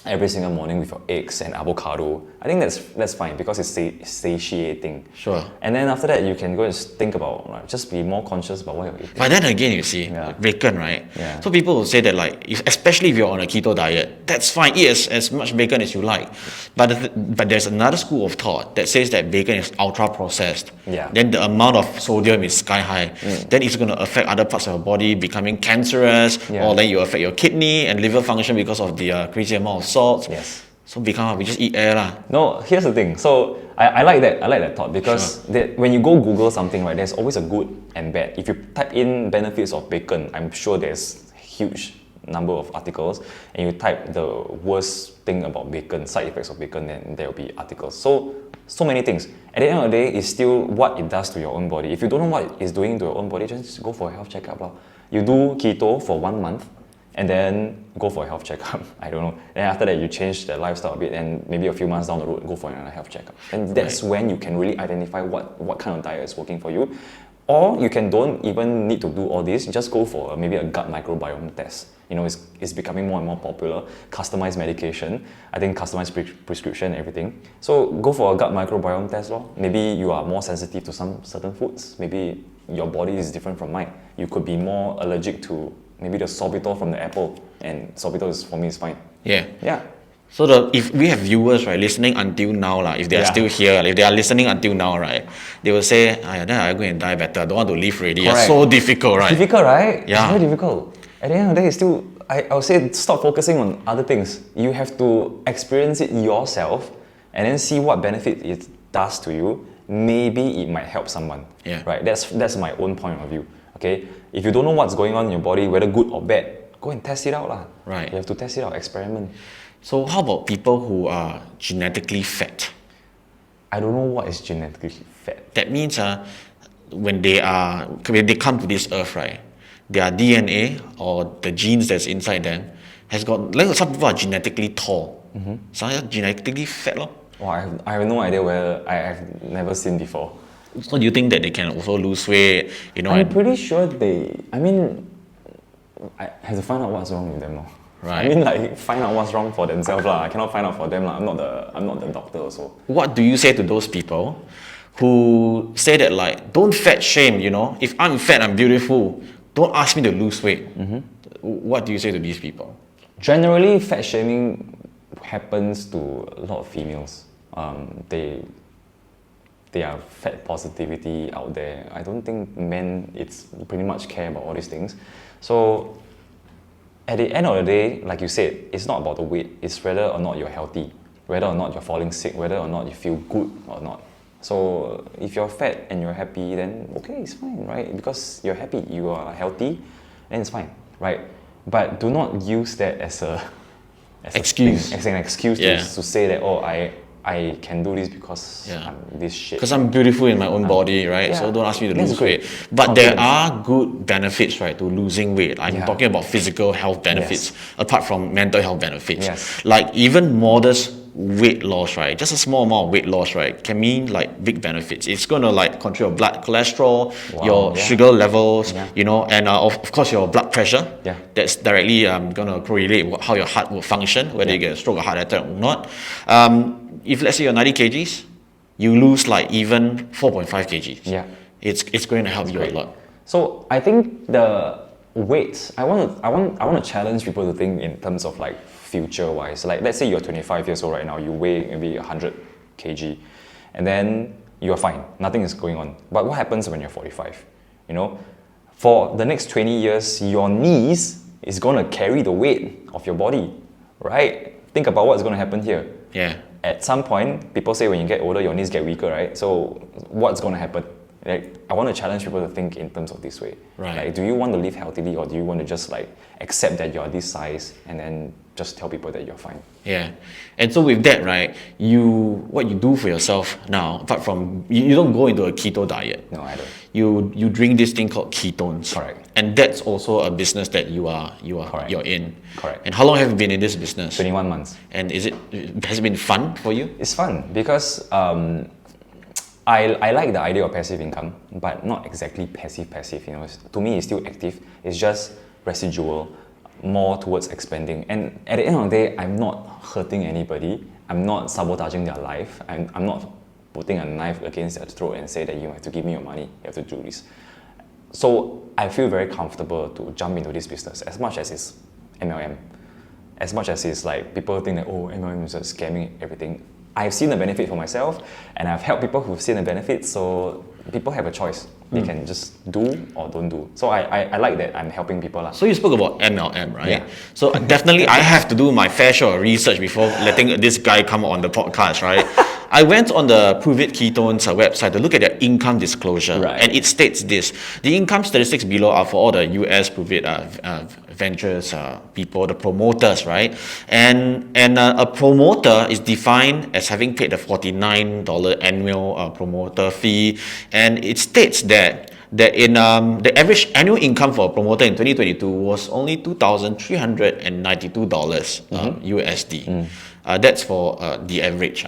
every single morning with your eggs and avocado. I think that's fine, because it's satiating. Sure. And then after that, you can go and think about, just be more conscious about what you're eating. But then again, you see, bacon, right? Yeah. So people will say that, like, especially if you're on a keto diet, that's fine, eat as much bacon as you like. But there's another school of thought that says that bacon is ultra processed. Yeah. Then the amount of sodium is sky high. Then it's going to affect other parts of your body becoming cancerous, or then you affect your kidney and liver function because of the crazy amount of salt. Yes. So we just eat air . No, here's the thing. So I like that thought, because when you go Google something, right, there's always a good and bad. If you type in benefits of bacon, I'm sure there's huge number of articles, and you type the worst thing about bacon, side effects of bacon, then there will be articles. So many things. At the end of the day, it's still what it does to your own body. If you don't know what it's doing to your own body, just go for a health checkup. You do keto for 1 month, and then go for a health checkup. I don't know. Then after that, you change the lifestyle a bit, and maybe a few months down the road, go for another health checkup. And that's when you can really identify what kind of diet is working for you. Or you don't even need to do all this. Just go for maybe a gut microbiome test. It's becoming more and more popular. Customized medication. I think customized prescription, everything. So go for a gut microbiome test. Maybe you are more sensitive to some certain foods. Maybe your body is different from mine. You could be more allergic to maybe the sorbitol from the apple, and sorbitol for me is fine. Yeah. So if we have viewers, right, listening until now, if they are still here, if they are listening until now, right, they will say, then I go and die better. I don't want to live already. It's so difficult, right? It's difficult, right? Yeah. It's very difficult. At the end of the day, it's still, I would say, stop focusing on other things. You have to experience it yourself, and then see what benefit it does to you. Maybe it might help someone. Right? That's my own point of view. Okay? If you don't know what's going on in your body, whether good or bad, go and test it out. Right. You have to test it out, experiment. So how about people who are genetically fat? I don't know what is genetically fat. That means when they come to this earth, right, their DNA or the genes that's inside them has got, like, some people are genetically tall. Some are genetically fat. I have no idea whether I have never seen before. So do you think that they can also lose weight? I'm pretty sure I have to find out what's wrong with them. Right. Find out what's wrong for themselves. I cannot find out for them. I'm not the doctor also. What do you say to those people who say that, don't fat shame, if I'm fat, I'm beautiful, don't ask me to lose weight? What do you say to these people? Generally, fat shaming happens to a lot of females. They are fat positivity out there. I don't think men pretty much care about all these things. So at the end of the day, like you said, it's not about the weight. It's whether or not you're healthy, whether or not you're falling sick, whether or not you feel good or not. So if you're fat and you're happy, then okay, it's fine, right? Because you're happy, you are healthy, then it's fine, right? But do not use that as an excuse to say that, I can do this because Yeah. I'm this shit. Because I'm beautiful in my own body, right? yeah. So don't ask me to That's lose great. weight. But there Confidence. are good benefits, right, to losing weight. I'm Yeah. talking about physical health benefits, apart from mental health benefits. Yes. Like even modest weight loss, right? Just a small amount of weight loss, right, can mean like big benefits. It's gonna like control your blood cholesterol, Wow, your yeah. sugar levels, Yeah. you know, and of course your blood pressure. Yeah. That's directly gonna correlate how your heart will function, whether you get a stroke or heart attack or not. If let's say you're 90 kgs, you lose like even 4.5 kgs. Yeah. It's going to help you a lot. So I think the weight, I want to challenge people to think in terms of like future wise. Like let's say you're 25 years old right now, you weigh maybe 100 kg, and then you're fine, nothing is going on. But what happens when you're 45? You know, for the next 20 years, your knees is going to carry the weight of your body, right? Think about what's going to happen here. Yeah. At some point, people say when you get older, your knees get weaker, right? So what's going to happen? Like, I want to challenge people to think in terms of this way. Right. Like, do you want to live healthily, or do you want to just like accept that you're this size and then just tell people that you're fine? Yeah. And so with that, right, what you do for yourself now, apart from you don't go into a keto diet. No, I don't. You drink this thing called ketones. Correct. And that's also a business that Correct. you're in. Correct. And how long have you been in this business? 21 months. And has it been fun for you? It's fun because I like the idea of passive income, but not exactly passive. You know, to me, it's still active. It's just residual, more towards expanding. And at the end of the day, I'm not hurting anybody. I'm not sabotaging their life. I'm not putting a knife against their throat and say that you have to give me your money. You have to do this. So I feel very comfortable to jump into this business, as much as it's MLM, as much as it's like people think that, oh, MLM is just scamming everything. I've seen the benefit for myself, and I've helped people who've seen the benefit, so people have a choice. They can just do or don't do. So I like that I'm helping people. So you spoke about MLM, right? Yeah. So definitely I have to do my fair share of research before letting this guy come on the podcast, right? I went on the Pruvit Ketones website to look at their income disclosure, Right. and it states this. The income statistics below are for all the US Pruvit ventures people, the promoters, right? And a promoter is defined as having paid the $49 annual promoter fee, and it states that in the average annual income for a promoter in 2022 was only $2,392 USD. That's for the average.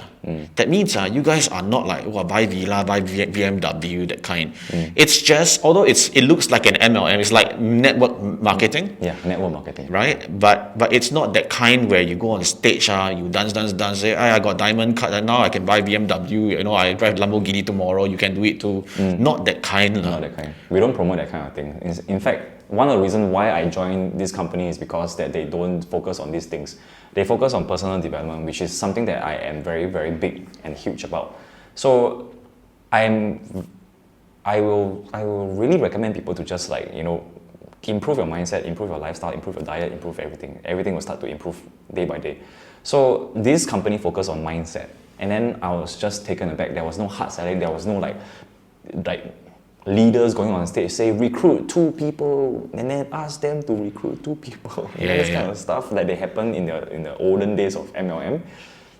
That means you guys are not like buy Villa, buy BMW, that kind. It's just, although it looks like an MLM, it's like network marketing. Yeah, network marketing. Right, but it's not that kind where you go on stage, you dance, say, I got diamond cut, and now I can buy BMW. You know, I drive Lamborghini tomorrow. You can do it too. Not that kind. Not that kind. We don't promote that kind of thing. In fact, one of the reasons why I joined this company is because that they don't focus on these things. They focus on personal development, which is something that I am very, very big and huge about. So I will really recommend people to just improve your mindset, improve your lifestyle, improve your diet, improve everything. Everything will start to improve day by day. So this company focused on mindset. And then I was just taken aback. There was no hard selling. There was no like leaders going on stage say recruit 2 people and then ask them to recruit 2 people. This kind of stuff that they happen in the olden days of MLM.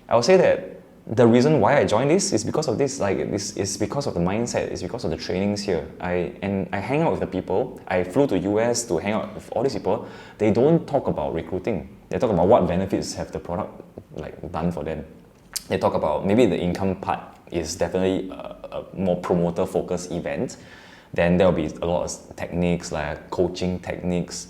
I would say that the reason why I joined this is because of this. This is because of the mindset. It's because of the trainings here. I hang out with the people. I flew to US to hang out with all these people. They don't talk about recruiting. They talk about what benefits have the product done for them. They talk about maybe the income part is definitely a more promoter focused event. Then there'll be a lot of techniques like coaching techniques,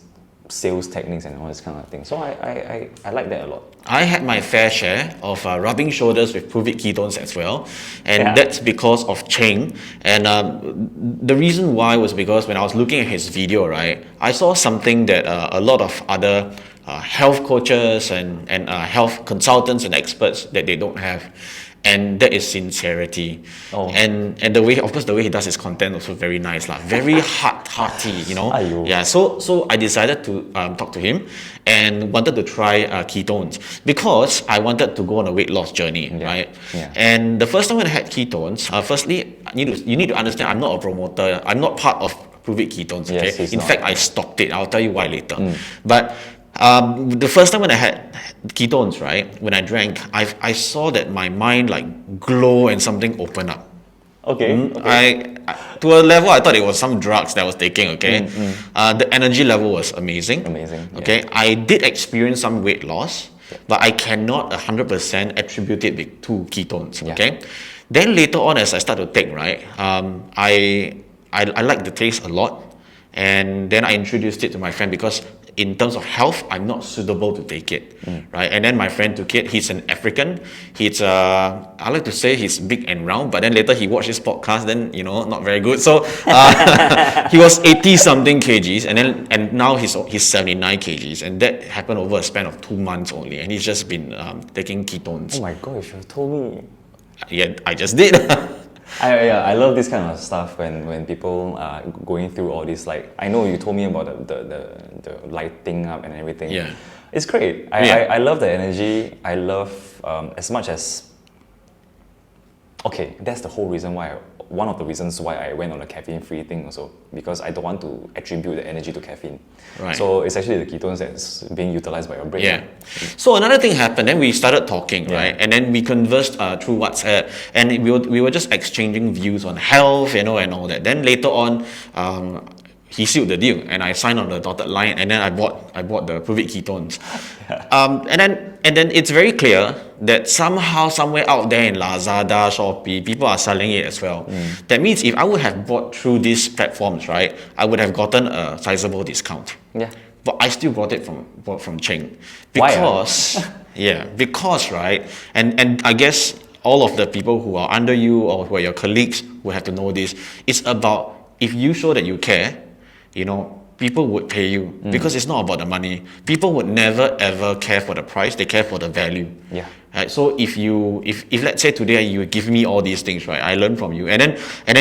sales techniques, and all this kind of thing. So I like that a lot. I had my fair share of rubbing shoulders with Pruvit Ketones as well, and that's because of Cheng. And the reason why was because when I was looking at his video, right, I saw something that a lot of other health coaches and health consultants and experts that they don't have. And that is sincerity. And the way, of course, the way he does his content also very nice, very hearty, you know. Aiyo. Yeah. So I decided to talk to him and wanted to try ketones because I wanted to go on a weight loss journey, right? Yeah. And the first time when I had ketones, firstly, you need to understand I'm not a promoter. I'm not part of Pruvit Ketones. Okay. Yes, he's In not. fact, I stopped it. I'll tell you why later. But The first time when I had ketones, right, when I drank, I saw that my mind like glow and something open up. Okay. To a level I thought it was some drugs that I was taking. Okay, the energy level was amazing. Amazing. Yeah. Okay, I did experience some weight loss, but I cannot 100% attribute it to ketones. Yeah. Okay, then later on as I start to take, right, I like the taste a lot, and then I introduced it to my friend because in terms of health, I'm not suitable to take it, right? And then my friend took it. He's an African. He's I like to say he's big and round, but then later he watched this podcast. Then not very good. So he was 80 something kgs, and now he's 79 kgs, and that happened over a span of 2 months only. And he's just been taking ketones. Oh my god, you should have told me. Yeah, I just did. I love this kind of stuff when people are going through all this. Like, I know you told me about the lighting up and everything. Yeah. It's great. I love the energy. I love as much as. Okay, that's the whole reason why. One of the reasons why I went on a caffeine-free thing also, because I don't want to attribute the energy to caffeine. Right. So it's actually the ketones that's being utilized by your brain. Yeah. So another thing happened. Then we started talking, Yeah. right? And then we conversed through WhatsApp, and we were just exchanging views on health, and all that. Then later on, he sealed the deal, and I signed on the dotted line, and then I bought the Pruvit Ketones. And then it's very clear that somehow, somewhere out there in Lazada, Shopee, people are selling it as well. That means if I would have bought through these platforms, right, I would have gotten a sizable discount. Yeah. But I still bought from Cheng Why, because because right, and I guess all of the people who are under you or who are your colleagues will have to know this. It's about if you show that you care, people would pay you because it's not about the money. People would never ever care for the price; they care for the value. Yeah. Right. So if let's say today you give me all these things, right? I learn from you, and then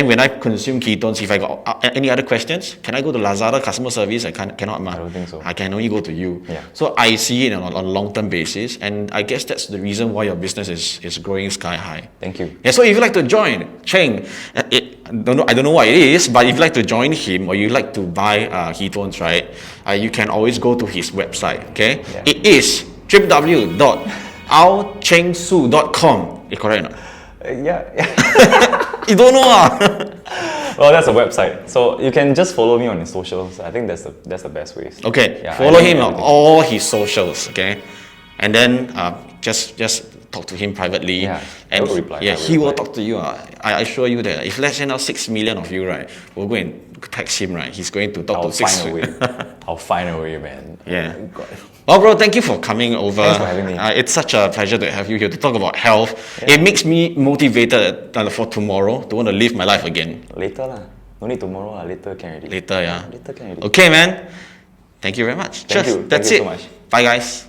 when I consume ketones, if I got any other questions, can I go to Lazada customer service? I cannot. I don't think so. I can only go to you. Yeah. So I see it on a long-term basis, and I guess that's the reason why your business is growing sky high. Thank you. Yeah. So if you like to join Cheng, I don't know what it is, but if you like to join him or you like to buy ketones, right? You can always go to his website. Okay. Yeah. It is www.aochengsu.com. Is correct or not? Yeah. You don't know Well, that's a website, so you can just follow me on his socials. I think that's the best way. Okay, Yeah, follow I him link on everything. all his socials, okay? And then just talk to him privately. Yeah, and I will reply, Yeah, I will he will reply. talk to you. I assure you that if let's say now 6 million of you, right, we'll go and text him, right? He's going to talk I'll to 6 find a way. I'll find a way, man. Yeah. Oh my God. Well, bro, thank you for coming over. Thanks for having me. It's such a pleasure to have you here to talk about health. Yeah. It makes me motivated for tomorrow to want to live my life again. Later lah. No need tomorrow lah. Later can already. Later, yeah. Later can already. Okay, man. Thank you very much. Thank you. That's Thank it. you so much. Bye, guys.